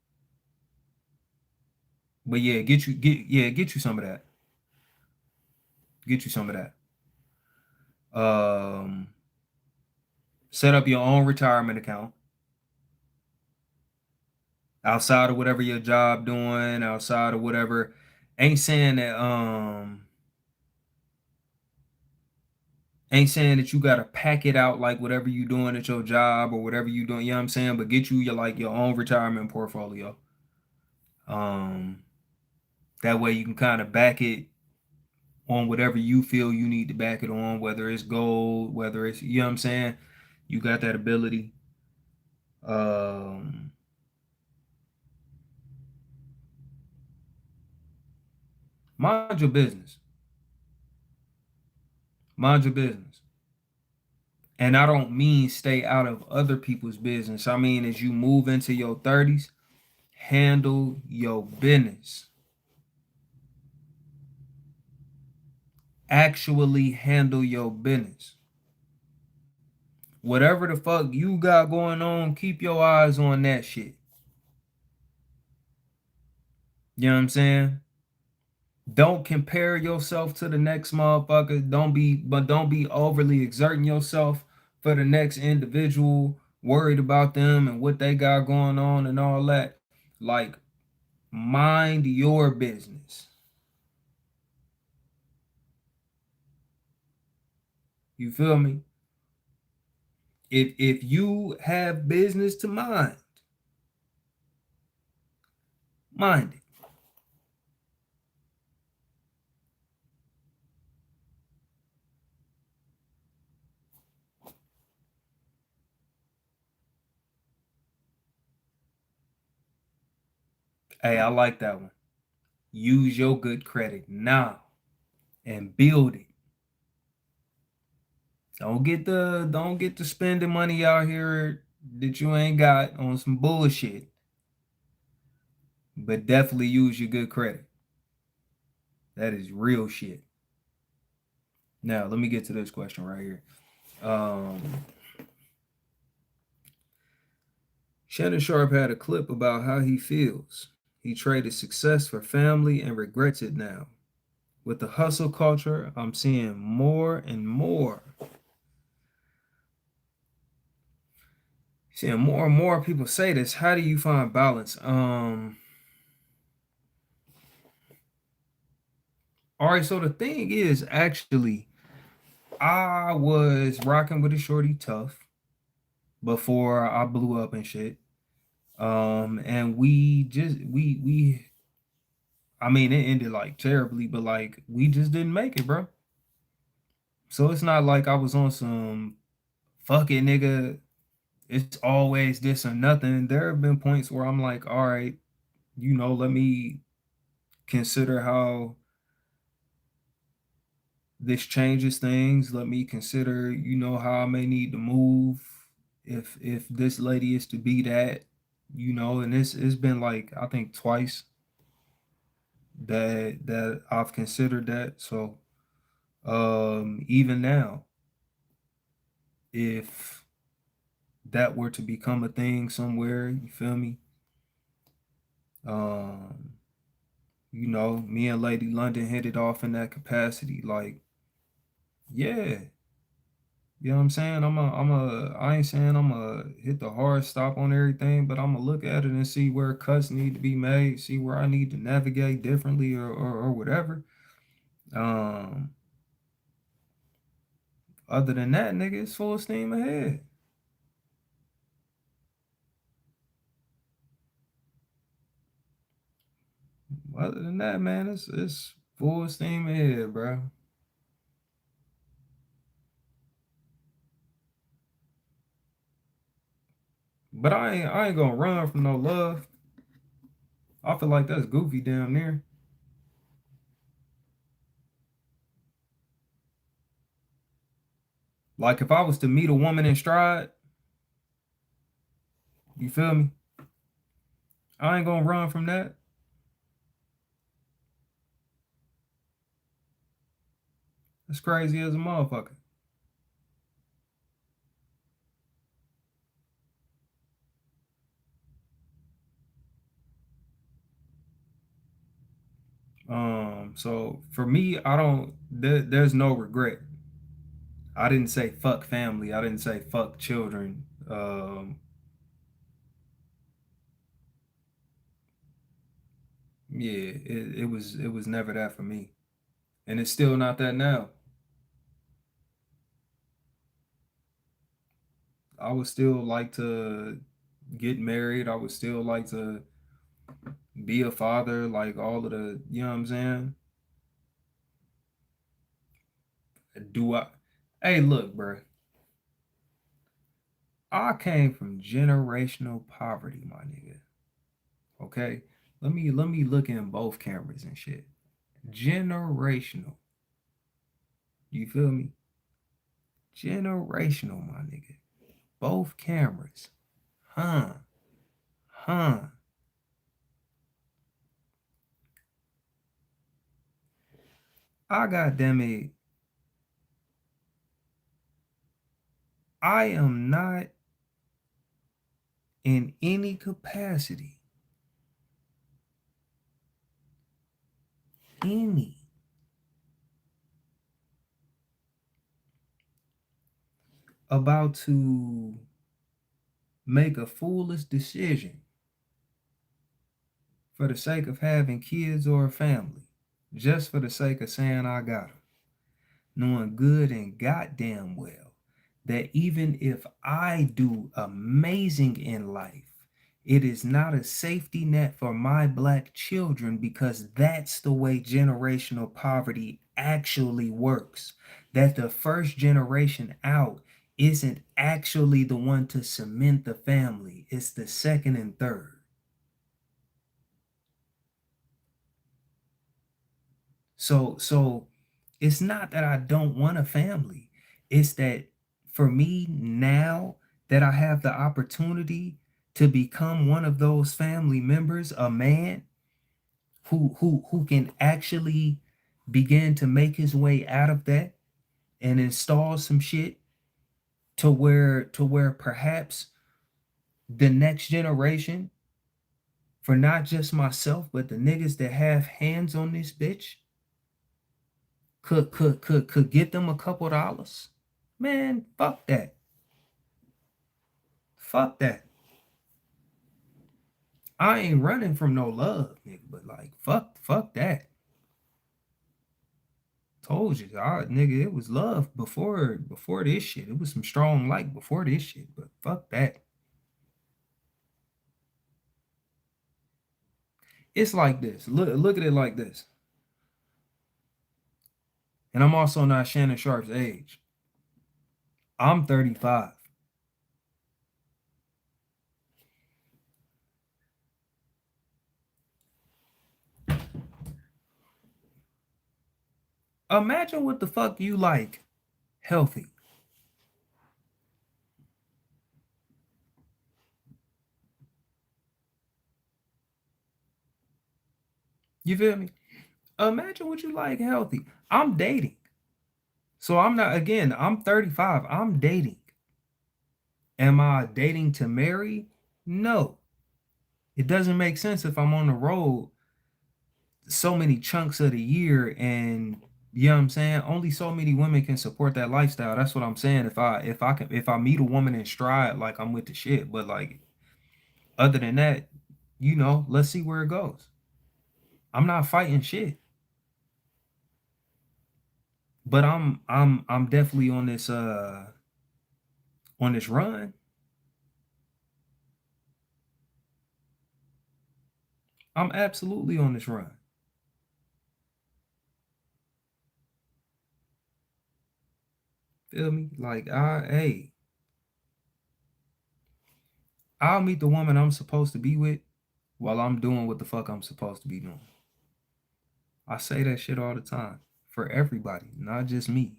but yeah, get you some of that. Get you some of that. Um, Set up your own retirement account outside of whatever your job doing, outside of whatever. Ain't saying that you gotta pack it out like whatever you doing at your job or whatever you doing, you know what I'm saying? But get you your own retirement portfolio. Um, that way you can kind of back it on whatever you feel you need to back it on, whether it's gold, whether it's, you know what I'm saying? You got that ability. Um, Mind your business. Mind your business. And I don't mean stay out of other people's business. I mean, as you move into your 30s, handle your business. Actually handle your business. Whatever the fuck you got going on, keep your eyes on that shit. You know what I'm saying? Don't compare yourself to the next motherfucker. Don't be overly exerting yourself for the next individual, worried about them and what they got going on and all that. Like, mind your business. You feel me? If you have business to mind it. Hey, I like that one. Use your good credit now and build it. Don't get the spending money out here that you ain't got on some bullshit. But definitely use your good credit. That is real shit. Now, let me get to this question right here. Um, Shannon Sharp had a clip about how he feels. He traded success for family and regrets it now. With the hustle culture, I'm seeing more and more. Seeing more and more people say this. How do you find balance? All right, so the thing is, actually, I was rocking with a shorty tough before I blew up and shit. And we I mean, it ended like terribly, but like we just didn't make it, bro. So it's not like I was on some fuck it, nigga. It's always this or nothing. There have been points where I'm like, all right, let me consider how this changes things. Let me consider, how I may need to move if this lady is to be that, and it's been like I think twice that I've considered that. So even now, if that were to become a thing somewhere, you feel me? Um, me and Lady London hit it off in that capacity. Like, yeah, you know what I'm saying? I ain't saying I'm gonna hit the hard stop on everything, but I'm gonna look at it and see where cuts need to be made, see where I need to navigate differently or whatever. Um, Other than that, nigga, it's full steam ahead. Other than that, man, it's full steam ahead, bro. But I ain't gonna run from no love. I feel like that's goofy down there. Like if I was to meet a woman in stride, you feel me? I ain't gonna run from that. That's crazy as a motherfucker. So for me, I don't. There's no regret. I didn't say fuck family. I didn't say fuck children. Yeah, it was never that for me, and it's still not that now. I would still like to get married. I would still like to be a father, like all of the, you know what I'm saying? Do I? Hey, look, bro. I came from generational poverty, my nigga. Okay, let me look in both cameras and shit. Generational. You feel me? Generational, my nigga. Both cameras. Huh? Huh? I got damn it. I am not in any capacity, any, about to make a foolish decision for the sake of having kids or a family, just for the sake of saying I got them, knowing good and goddamn well that even if I do amazing in life, it is not a safety net for my black children because that's the way generational poverty actually works. That the first generation out isn't actually the one to cement the family, it's the second and third. So it's not that I don't want a family. It's that for me now that I have the opportunity to become one of those family members, a man who can actually begin to make his way out of that and install some shit to where perhaps the next generation, for not just myself, but the niggas that have hands on this bitch, could get them a couple dollars. Man, fuck that. Fuck that. I ain't running from no love, nigga, but like fuck that. Told you, nigga, it was love before this shit. It was some strong like before this shit, but fuck that. It's like this. Look at it like this. And I'm also not Shannon Sharp's age. I'm 35. Imagine what the fuck you like healthy. You feel me? Imagine what you like healthy. I'm dating. So I'm not, again, I'm 35. I'm dating. Am I dating to marry? No. It doesn't make sense if I'm on the road so many chunks of the year and you know what I'm saying? Only so many women can support that lifestyle. That's what I'm saying. If I meet a woman in stride, like I'm with the shit. But like other than that, let's see where it goes. I'm not fighting shit. But I'm definitely on this run. I'm absolutely on this run. Feel me? Like I'll meet the woman I'm supposed to be with while I'm doing what the fuck I'm supposed to be doing. I say that shit all the time for everybody, not just me.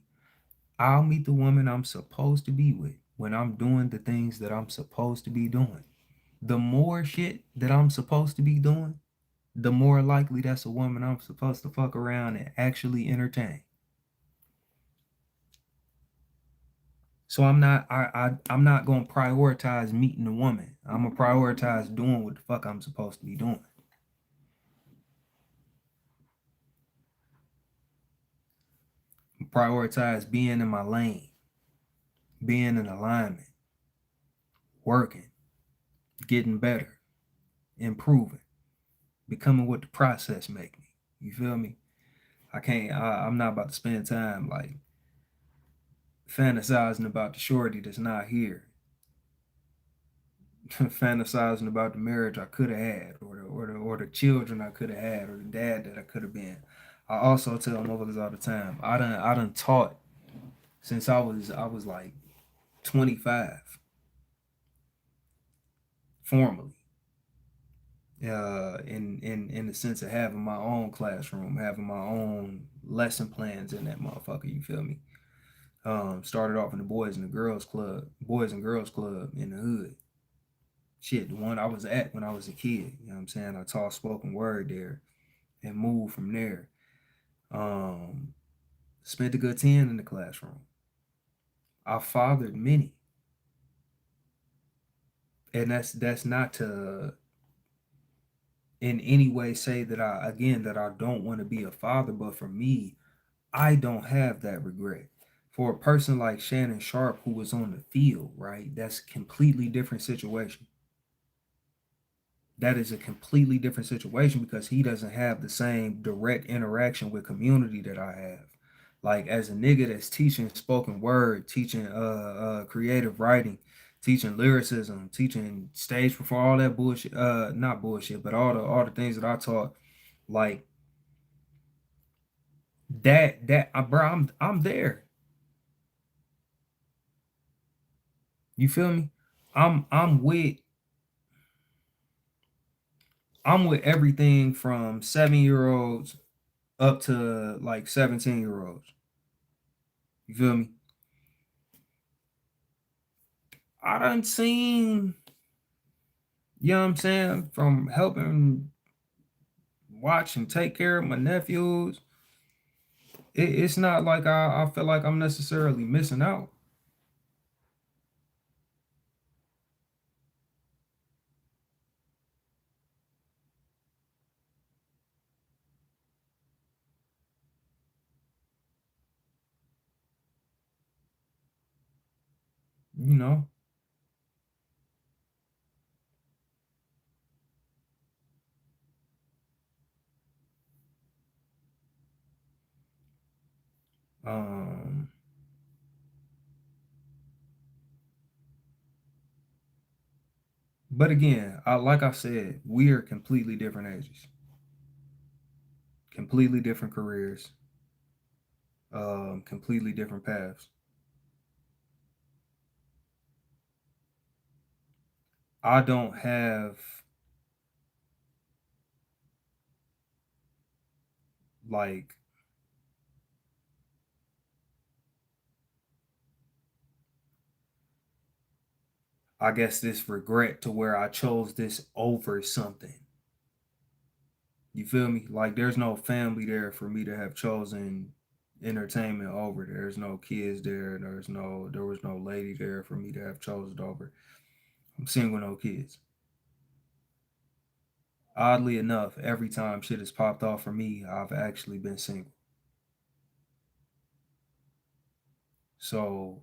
I'll meet the woman I'm supposed to be with when I'm doing the things that I'm supposed to be doing. The more shit that I'm supposed to be doing, the more likely that's a woman I'm supposed to fuck around and actually entertain. So I'm not gonna prioritize meeting a woman. I'm gonna prioritize doing what the fuck I'm supposed to be doing. Prioritize being in my lane, being in alignment, working, getting better, improving, becoming what the process make me. You feel me? I'm not about to spend time like fantasizing about the shorty that's not here, fantasizing about the marriage I could have had, or the children I could have had, or the dad that I could have been. I also tell motherfuckers all the time, I done taught since I was like 25 formally. In the sense of having my own classroom, having my own lesson plans in that motherfucker, you feel me? Started off in the boys and girls club in the hood. Shit, the one I was at when I was a kid. You know what I'm saying? I taught spoken word there and moved from there. Um, Spent a good 10 in the classroom. I fathered many. And that's not to in any way say that I don't want to be a father, but for me, I don't have that regret. For a person like Shannon Sharp who was on the field, right? That's a completely different situation. That is a completely different situation because he doesn't have the same direct interaction with community that I have. Like as a nigga that's teaching spoken word, teaching creative writing, teaching lyricism, teaching stage perform, all that bullshit, not bullshit, but all the things that I taught, like bro, I'm there. You feel me? I'm I'm with I'm with everything from 7 year olds up to like 17-year olds. You feel me? I done seen, you know what I'm saying, from helping watch and take care of my nephews. It's not like I feel like I'm necessarily missing out. You know, um, but again, like I said, we are completely different ages, completely different careers, completely different paths. I don't have like I guess this regret to where I chose this over something. You feel me? Like there's no family there for me to have chosen entertainment over. There's no kids there. There was no lady there for me to have chosen over. I'm single, no kids. Oddly enough, every time shit has popped off for me, I've actually been single. So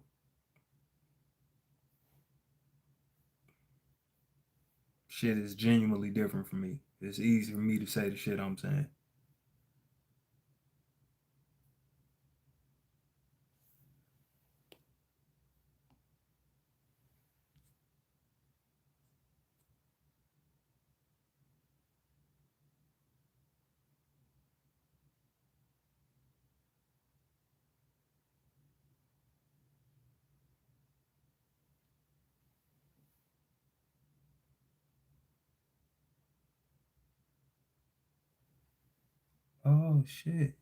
shit is genuinely different for me. It's easy for me to say the shit I'm saying. Oh shit.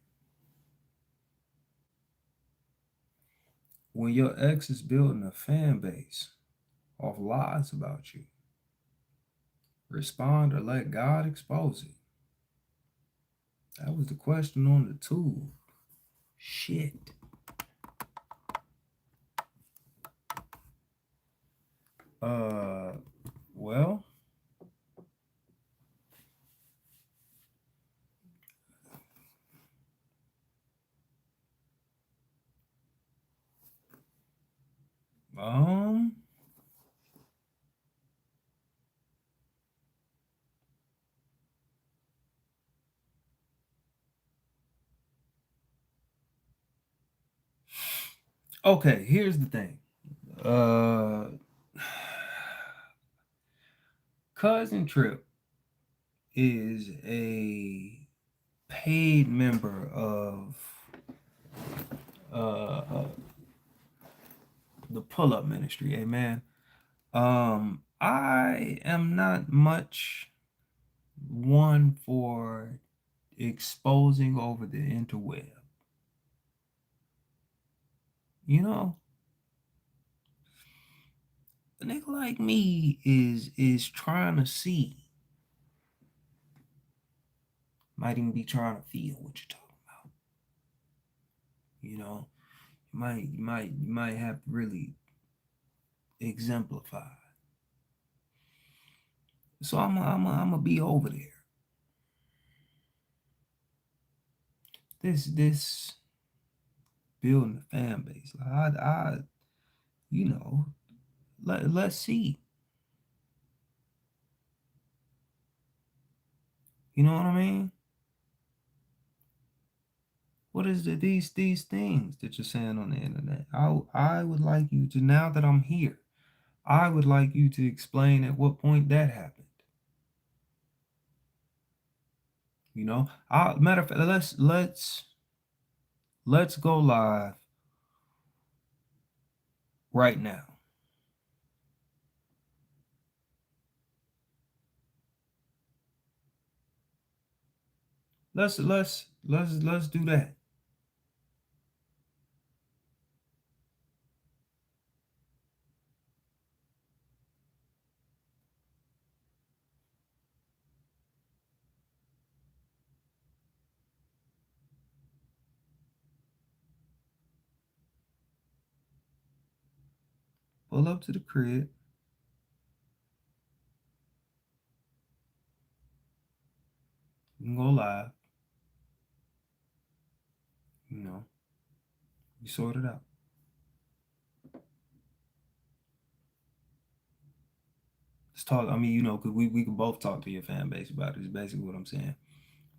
When your ex is building a fan base off lies about you, respond or let God expose it. That was the question on the tool. Shit. Uh, well, um, okay, here's the thing. Uh, Cousin Trip is a paid member of uh the pull-up ministry, amen. I am not much one for exposing over the interweb. You know, a nigga like me is trying to see, might even be trying to feel what you're talking about. You know, you might have to really exemplify. So I'm gonna be over there. This building a fan base. Like I you know, let's see. You know what I mean? What is these things that you're saying on the internet? I would like you to, now that I'm here, I would like you to explain at what point that happened. You know, matter of fact, let's go live right now. Let's do that. Pull up to the crib. You can go live. You know, you sort it out. Let's talk. I mean, you know, cause we can both talk to your fan base about it. Is basically what I'm saying.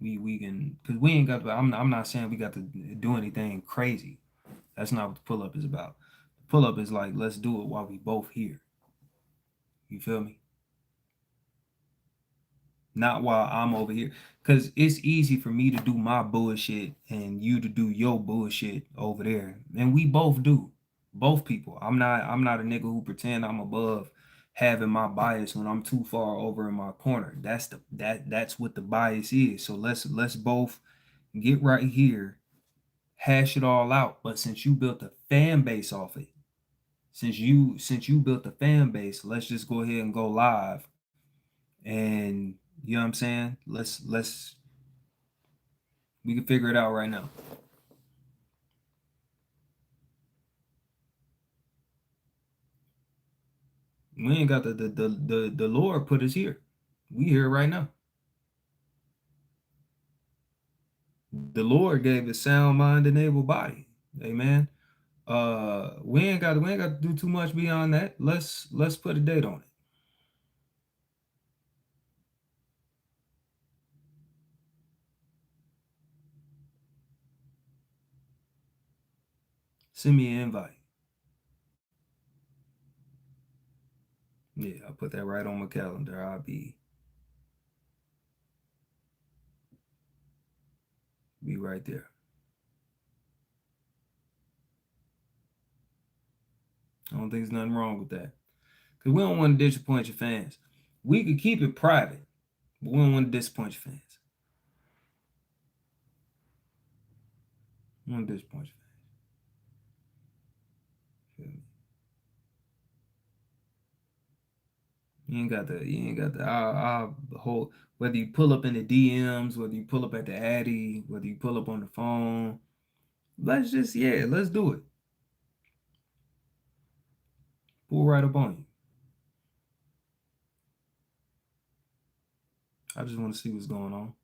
We can, cause we ain't got to. I'm not saying we got to do anything crazy. That's not what the pull up is about. The pull up is like, let's do it while we both here. You feel me? not while I'm over here. Cause it's easy for me to do my bullshit and you to do your bullshit over there. And we both do. Both people. I'm not a nigga who pretend I'm above having my bias when I'm too far over in my corner. That's what the bias is. So let's both get right here, hash it all out. But since you built a fan base off it, since you built a fan base, let's just go ahead and go live. And you know what I'm saying? Let's we can figure it out right now. We ain't got the Lord put us here. We here right now. The Lord gave us sound mind and able body. Amen. We ain't got to do too much beyond that. Let's put a date on it. Send me an invite. Yeah, I'll put that right on my calendar. I'll be right there. I don't think there's nothing wrong with that. Because we don't want to disappoint your fans. We could keep it private, but we don't want to disappoint your fans. We don't want to disappoint your fans. I'll hold, whether you pull up in the DMs, whether you pull up at the Addy, whether you pull up on the phone. Let's do it. Pull right up on you. I just want to see what's going on.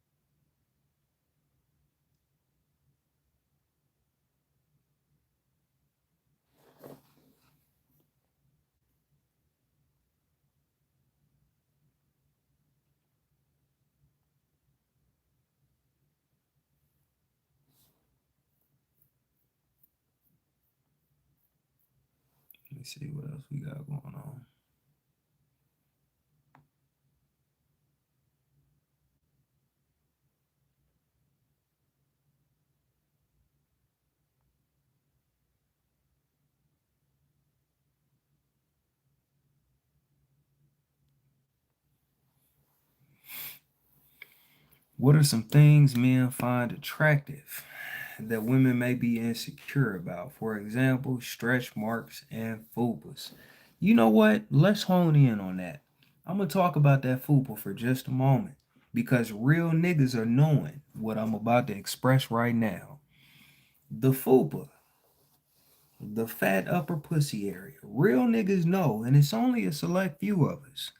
Let me see what else we got going on. What are some things men find attractive that women may be insecure about? For example, stretch marks and fupas. You know what? Let's hone in on that. I'm gonna talk about that fupa for just a moment because real niggas are knowing what I'm about to express right now. The fupa, the fat upper pussy area. Real niggas know, and it's only a select few of us.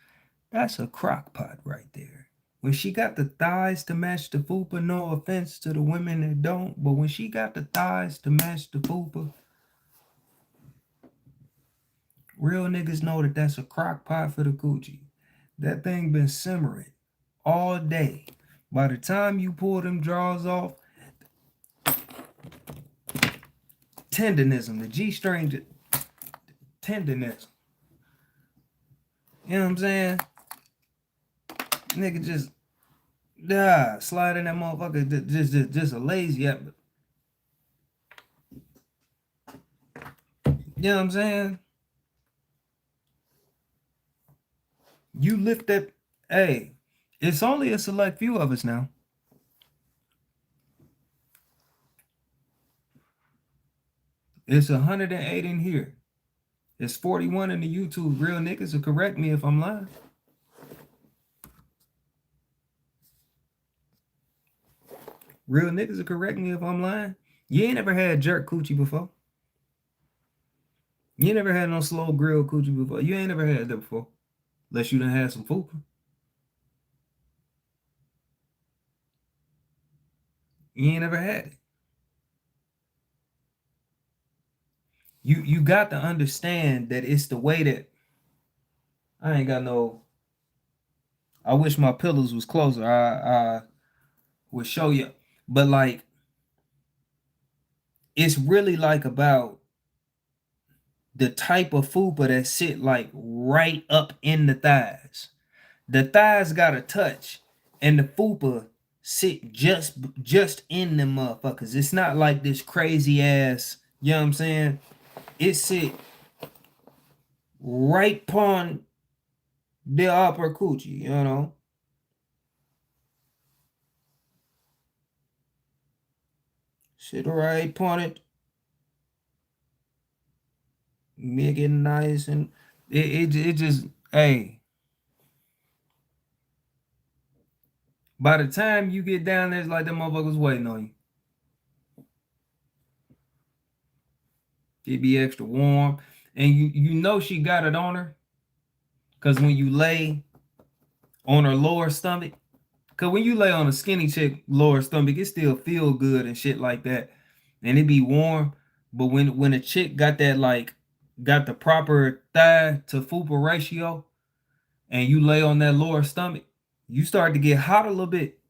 That's a crock pot right there. When she got the thighs to match the fupa, no offense to the women that don't, but when she got the thighs to match the fupa, real niggas know that that's a crock pot for the coochie. That thing been simmering all day. By the time you pull them drawers off, tendonism, the G string tendonism. You know what I'm saying? Nigga just slide in that motherfucker, just a lazy up. You know what I'm saying? You lift that. Hey, it's only a select few of us now. It's 108 in here. It's 41 in the YouTube. Real niggas will correct me if I'm lying. Real niggas will correct me if I'm lying. You ain't never had jerk coochie before. You ain't never had no slow grill coochie before. You ain't never had that before. Unless you done had some fupa. You ain't never had it. You got to understand that it's the way that I ain't got no. I wish my pillows was closer. I would show you. But like it's really like about the type of fupa that sit like right up in the thighs. The thighs got a touch. and the fupa sit just in them motherfuckers. It's not like this crazy ass, you know what I'm saying? It sit right upon the upper coochie, you know. Sit right upon it, make it nice, and it just, hey, by the time you get down there, it's like them motherfuckers waiting on you. It be extra warm, and you know she got it on her, cause when you lay on her lower stomach, cause when you lay on a skinny chick lower stomach, it still feel good and shit like that, and it be warm. But when a chick got that, like, got the proper thigh to fupa ratio, and you lay on that lower stomach, you start to get hot a little bit.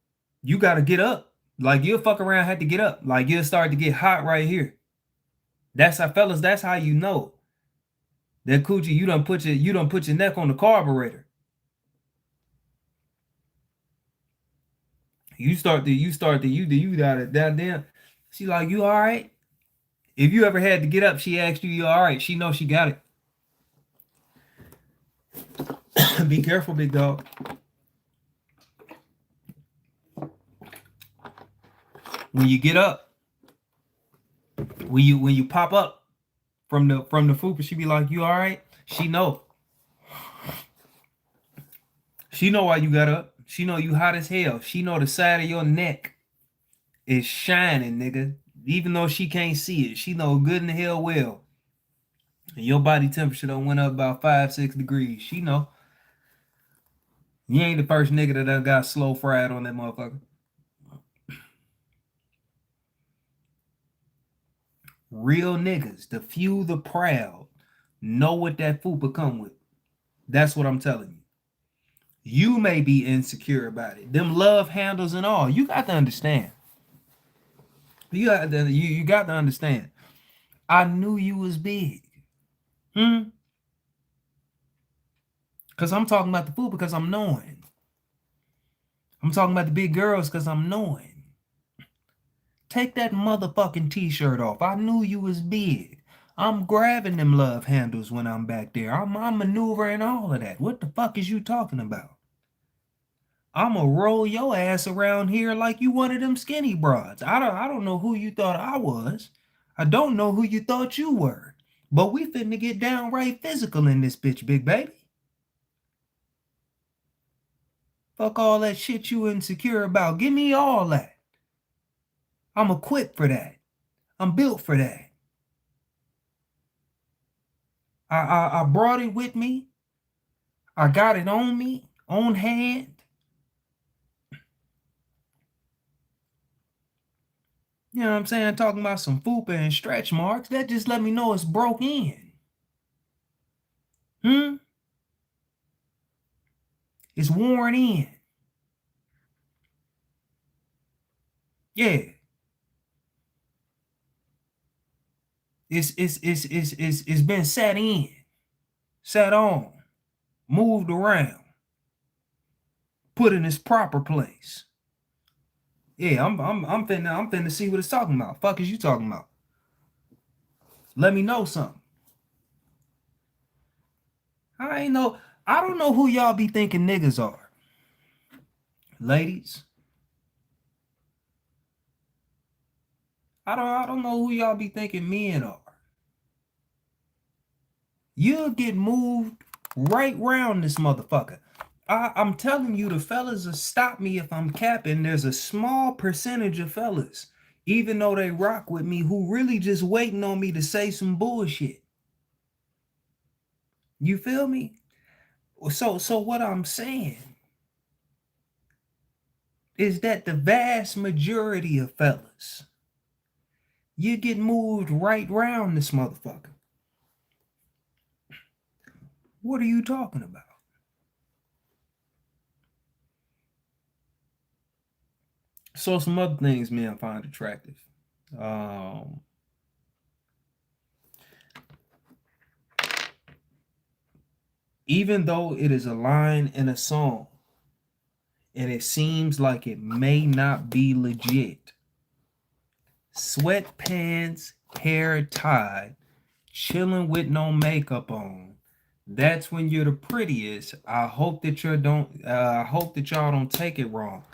You gotta get up. Like, you'll fuck around, have to get up. Like, you'll start to get hot right here. That's how, fellas, that's how you know that coochie, you done put your neck on the carburetor. You got it down there. She like, you all right? If you ever had to get up, she asked you all right. She knows she got it. Be careful, big dog. When you get up, when you pop up from the fupa, she be like, you all right? She know. She know why you got up. She know you hot as hell. She know the side of your neck is shining, nigga. Even though she can't see it, she know good in the hell well. And your body temperature done went up about 5-6 degrees. She know. You ain't the first nigga that done got slow fried on that motherfucker. Real niggas, the few, the proud, know what that fupa come with. That's what I'm telling you. You may be insecure about it. Them love handles and all. You got to understand. You got to understand. I knew you was big. Because I'm talking about the food because I'm knowing. I'm talking about the big girls because I'm knowing. Take that motherfucking t-shirt off. I knew you was big. I'm grabbing them love handles when I'm back there. I'm maneuvering all of that. What the fuck is you talking about? I'ma roll your ass around here like you one of them skinny broads. I don't know who you thought I was. I don't know who you thought you were. But we finna get downright physical in this bitch, big baby. Fuck all that shit you insecure about. Give me all that. I'm equipped for that. I'm built for that. I brought it with me. I got it on me, on hand. You know what I'm saying? Talking about some fupa and stretch marks. That just let me know it's broke in. It's worn in. Yeah. It's been sat in, sat on, moved around, put in its proper place. Yeah, I'm finna see what it's talking about. Fuck is you talking about? Let me know something. I don't know who y'all be thinking niggas are. Ladies. I don't know who y'all be thinking men are. You'll get moved right round this motherfucker. I'm telling you, the fellas will stop me if I'm capping. There's a small percentage of fellas, even though they rock with me, who really just waiting on me to say some bullshit. You feel me? So what I'm saying is that the vast majority of fellas, you get moved right round this motherfucker. What are you talking about? So some other things men find attractive. Even though it is a line in a song, and it seems like it may not be legit. Sweatpants, hair tied, chilling with no makeup on. That's when you're the prettiest. I hope that I hope that y'all don't take it wrong.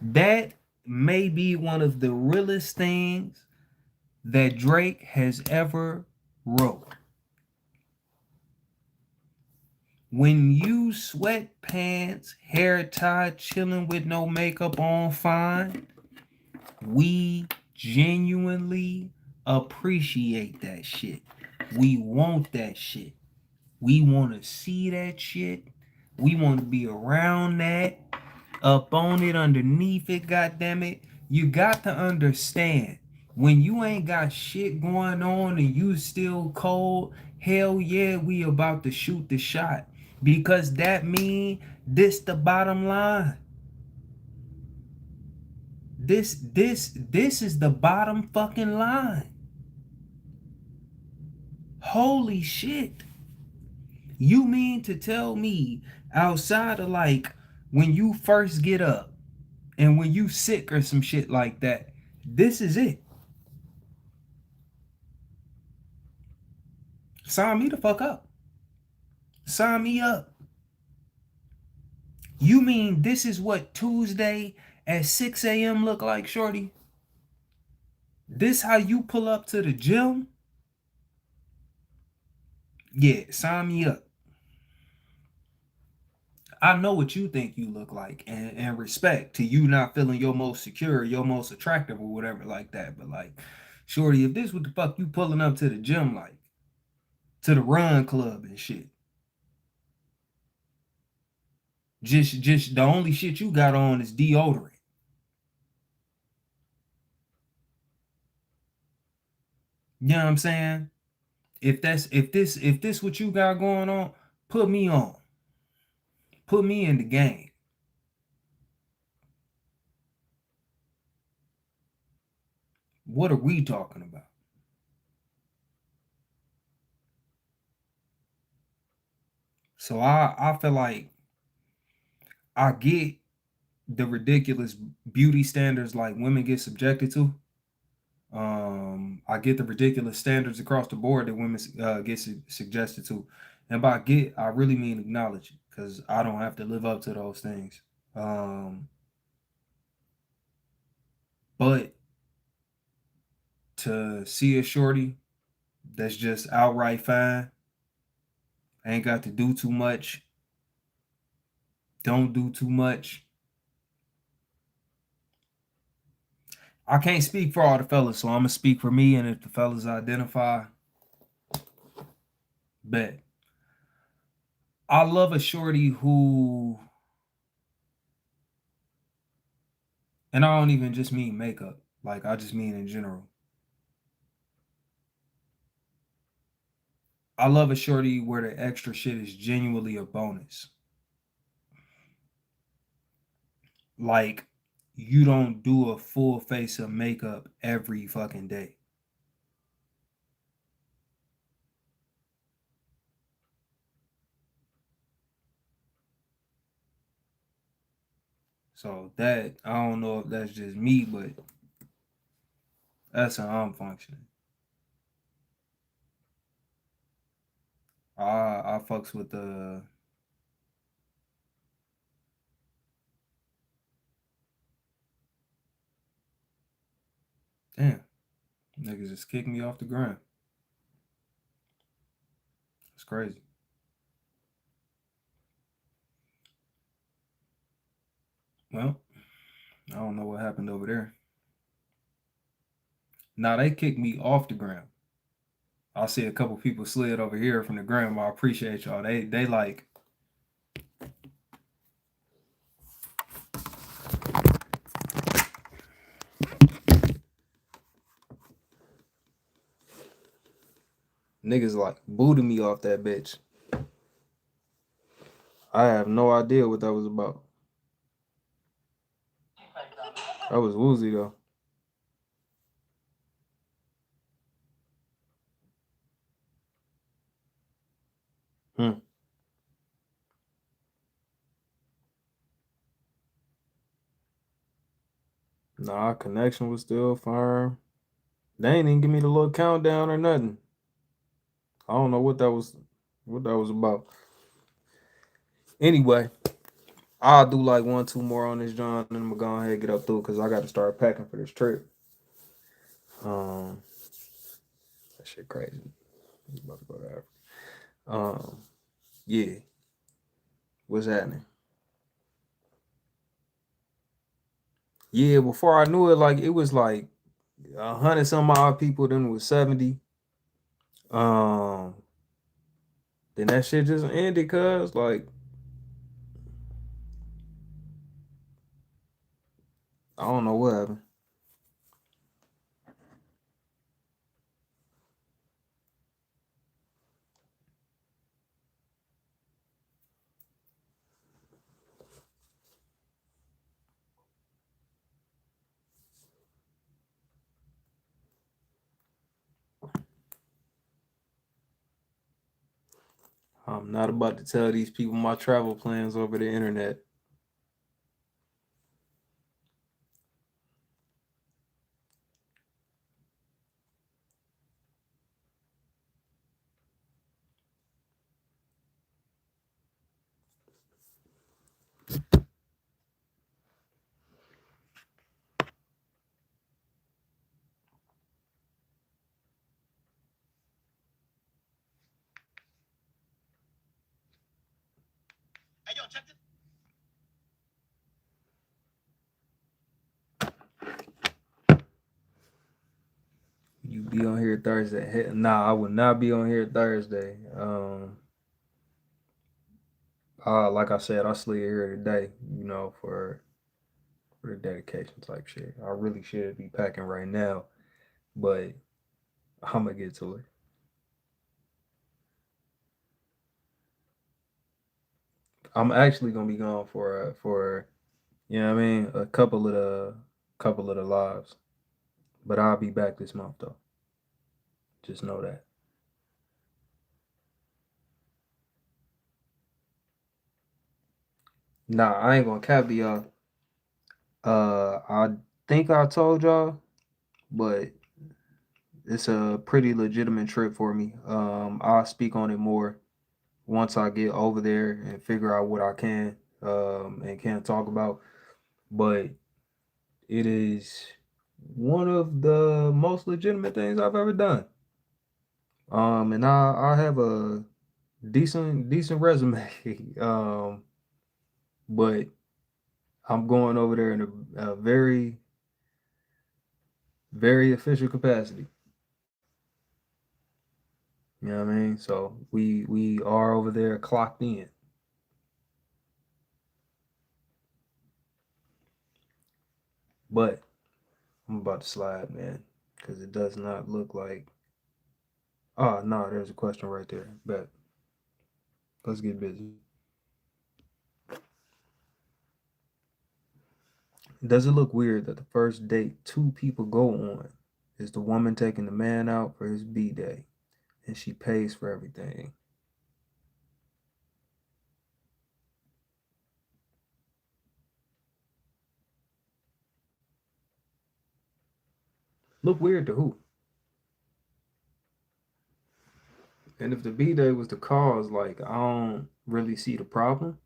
That may be one of the realest things that Drake has ever wrote. When you sweatpants, hair tied, chilling with no makeup on, fine. We genuinely appreciate that shit. We want that shit. We want to see that shit. We want to be around that. Up on it, underneath it, goddammit. You got to understand, when you ain't got shit going on and you still cold, hell yeah, we about to shoot the shot. Because that mean this the bottom line. This is the bottom fucking line. Holy shit. You mean to tell me outside of like when you first get up and when you sick or some shit like that, this is it? Sign me the fuck up. Sign me up. You mean this is what Tuesday at 6 a.m. look like, shorty? This how you pull up to the gym? Yeah, sign me up. I know what you think you look like, and respect to you not feeling your most secure, your most attractive, or whatever like that. But like, shorty, if this what the fuck you pulling up to the gym like, to the run club and shit, just the only shit you got on is deodorant. You know what I'm saying? If this what you got going on, put me on. Put me in the game. What are we talking about? So I feel like I get the ridiculous beauty standards like women get subjected to. I get the ridiculous standards across the board that women get suggested to, and by get I really mean acknowledge, because I don't have to live up to those things. Um, but to see a shorty that's just outright fine, ain't got to do too much, don't do too much. I can't speak for all the fellas, so I'm gonna speak for me, and if the fellas identify, bet. I love a shorty who, and I don't even just mean makeup, like I just mean in general. I love a shorty where the extra shit is genuinely a bonus. Like, you don't do a full face of makeup every fucking day. So that, I don't know if that's just me, but that's how I'm functioning. I fucks with the, damn, niggas just kicked me off the ground. It's crazy. Well, I don't know what happened over there. Now they kicked me off the ground. I see a couple people slid over here from the gram. I appreciate y'all. They like, niggas like booted me off that bitch. I have no idea what that was about. That was woozy though. Hmm. Nah, our connection was still firm. They ain't even give me the little countdown or nothing. I don't know what that was about. Anyway, I'll do like one, two more on this John, and I'm gonna go ahead and get up through because I got to start packing for this trip. Um, that shit crazy. He's about to go to Africa. Yeah. What's happening? Yeah, before I knew it, like it was like 100 some odd people. Then it was 70. Um, then that shit just ended, cause like I don't know what happened. I'm not about to tell these people my travel plans over the internet. You be on here Thursday? Nah, I would not be on here Thursday. Like I said, I slid here today. For the dedication type shit. I really should be packing right now, but I'm gonna get to it. I'm actually gonna be gone for you know what I mean, couple of the lives, but I'll be back this month though. Just know that. Nah, I ain't gonna cap to y'all. I think I told y'all, but it's a pretty legitimate trip for me. I'll speak on it more once I get over there and figure out what I can and can talk about. But it is one of the most legitimate things I've ever done. And I have a decent resume. But I'm going over there in a very official capacity. You know what I mean? So we are over there clocked in. But I'm about to slide, man, because it does not look like. Oh no, there's a question right there. But let's get busy. Does it look weird that the first date two people go on is the woman taking the man out for his B day and she pays for everything? Look weird to who? And if the B day was the cause, like I don't really see the problem.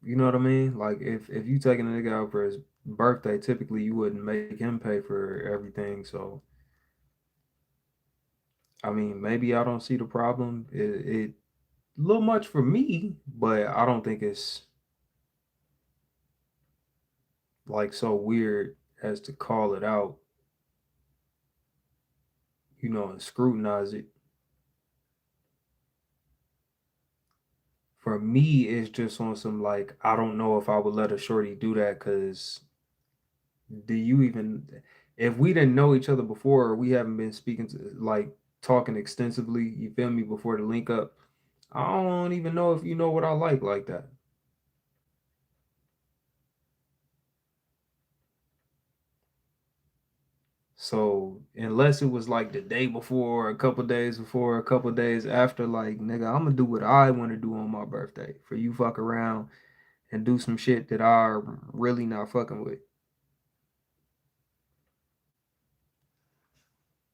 You know what I mean? Like if you taking a nigga out for his birthday, typically you wouldn't make him pay for everything. So I mean, maybe I don't see the problem. It a little much for me, but I don't think it's like so weird as to call it out, and scrutinize it. For me, it's just on some like I don't know if I would let a shorty do that because do you even if we didn't know each other before or we haven't been speaking to like talking extensively, you feel me, before the link up, I don't even know if you know what I like that. So unless it was like the day before, a couple days before, a couple days after, like nigga, I'm gonna do what I want to do on my birthday. For you fuck around and do some shit that I'm really not fucking with.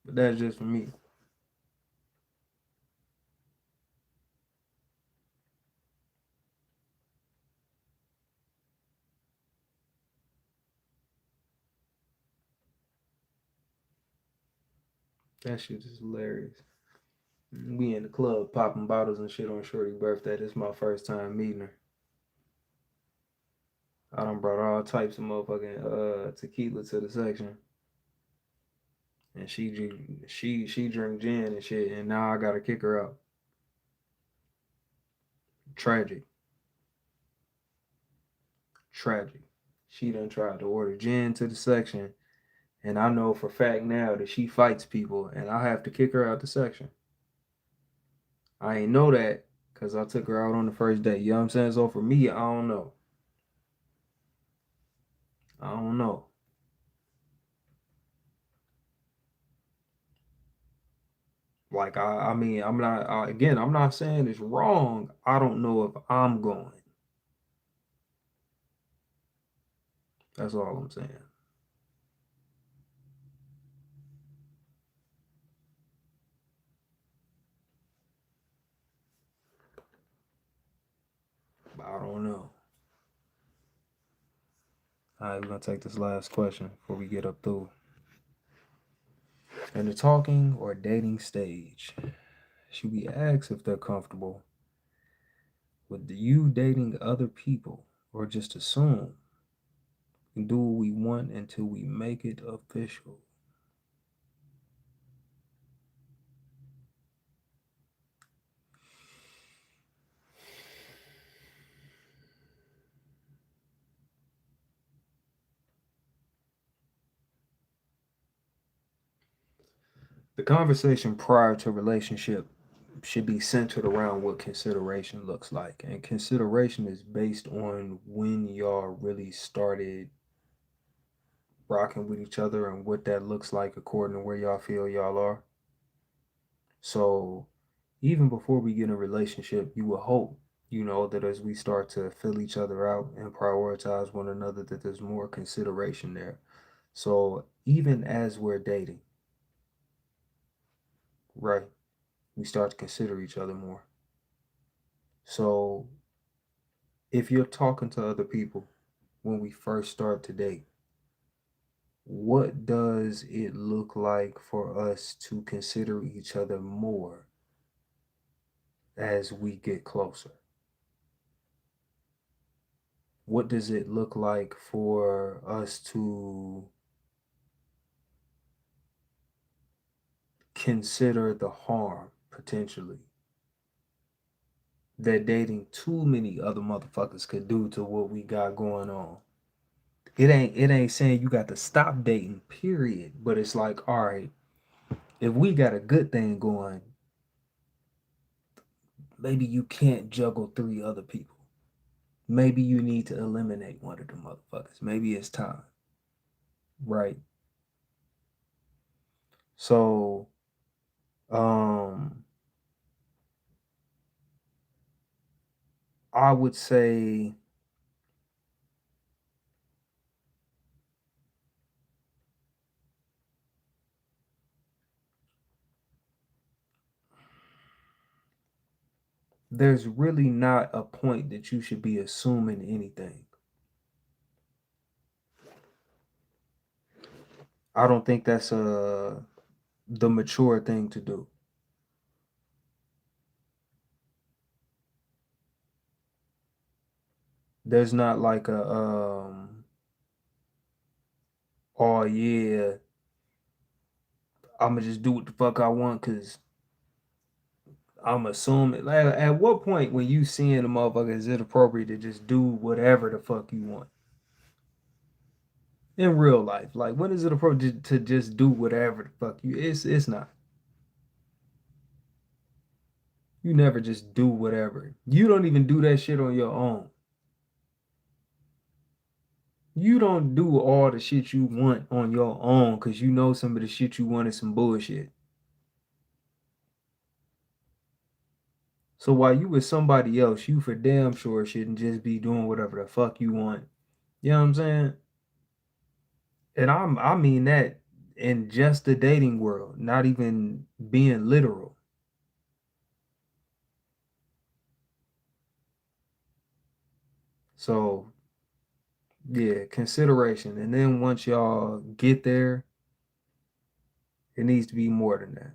But that's just for me. That shit is hilarious. We in the club popping bottles and shit on Shorty's birthday. This is my first time meeting her. I done brought all types of motherfucking tequila to the section, and she drink gin and shit, and now I gotta kick her out. Tragic, tragic. She done tried to order gin to the section, and I know for fact now that she fights people, and I have to kick her out the section. I ain't know that because I took her out on the first date. You know what I'm saying? So for me, I don't know. I don't know. Like I mean, I'm not again. I'm not saying it's wrong. I don't know if I'm going. That's all I'm saying. But I don't know. All right, we're gonna take this last question before we get up through. In the talking or dating stage, should we ask if they're comfortable with you dating other people, or just assume and do what we want until we make it official? The conversation prior to relationship should be centered around what consideration looks like. And consideration is based on when y'all really started rocking with each other and what that looks like according to where y'all feel y'all are. So even before we get in a relationship, you will hope, that as we start to fill each other out and prioritize one another, that there's more consideration there. So even as we're dating, right, we start to consider each other more. So if you're talking to other people when we first start to date, what does it look like for us to consider each other more as we get closer? What does it look like for us to consider the harm potentially that dating too many other motherfuckers could do to what we got going on? It ain't saying you got to stop dating, period. But it's like, all right, if we got a good thing going, maybe you can't juggle three other people. Maybe you need to eliminate one of the motherfuckers. Maybe it's time. Right. So, um, I would say there's really not a point that you should be assuming anything. I don't think that's the mature thing to do. There's not like a oh yeah, I'ma just do what the fuck I want because I'm assuming. Like, at what point when you seeing a motherfucker is it appropriate to just do whatever the fuck you want in real life? Like, when is it appropriate to just do whatever the fuck you? It's not. You never just do whatever. You don't even do that shit on your own. You don't do all the shit you want on your own because you know some of the shit you want is some bullshit. So while you with somebody else, you for damn sure shouldn't just be doing whatever the fuck you want. You know what I'm saying? And I mean that in just the dating world, not even being literal. So yeah, consideration. And then once y'all get there, it needs to be more than that.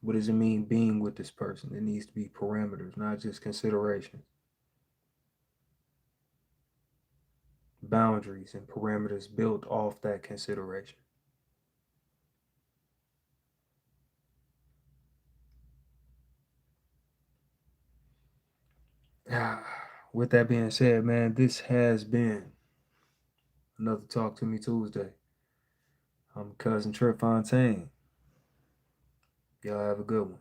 What does it mean being with this person? It needs to be parameters, not just consideration. Boundaries and parameters built off that consideration. With that being said, man, this has been another Talk to Me Tuesday. I'm Cousin Trip Fontaine. Y'all have a good one.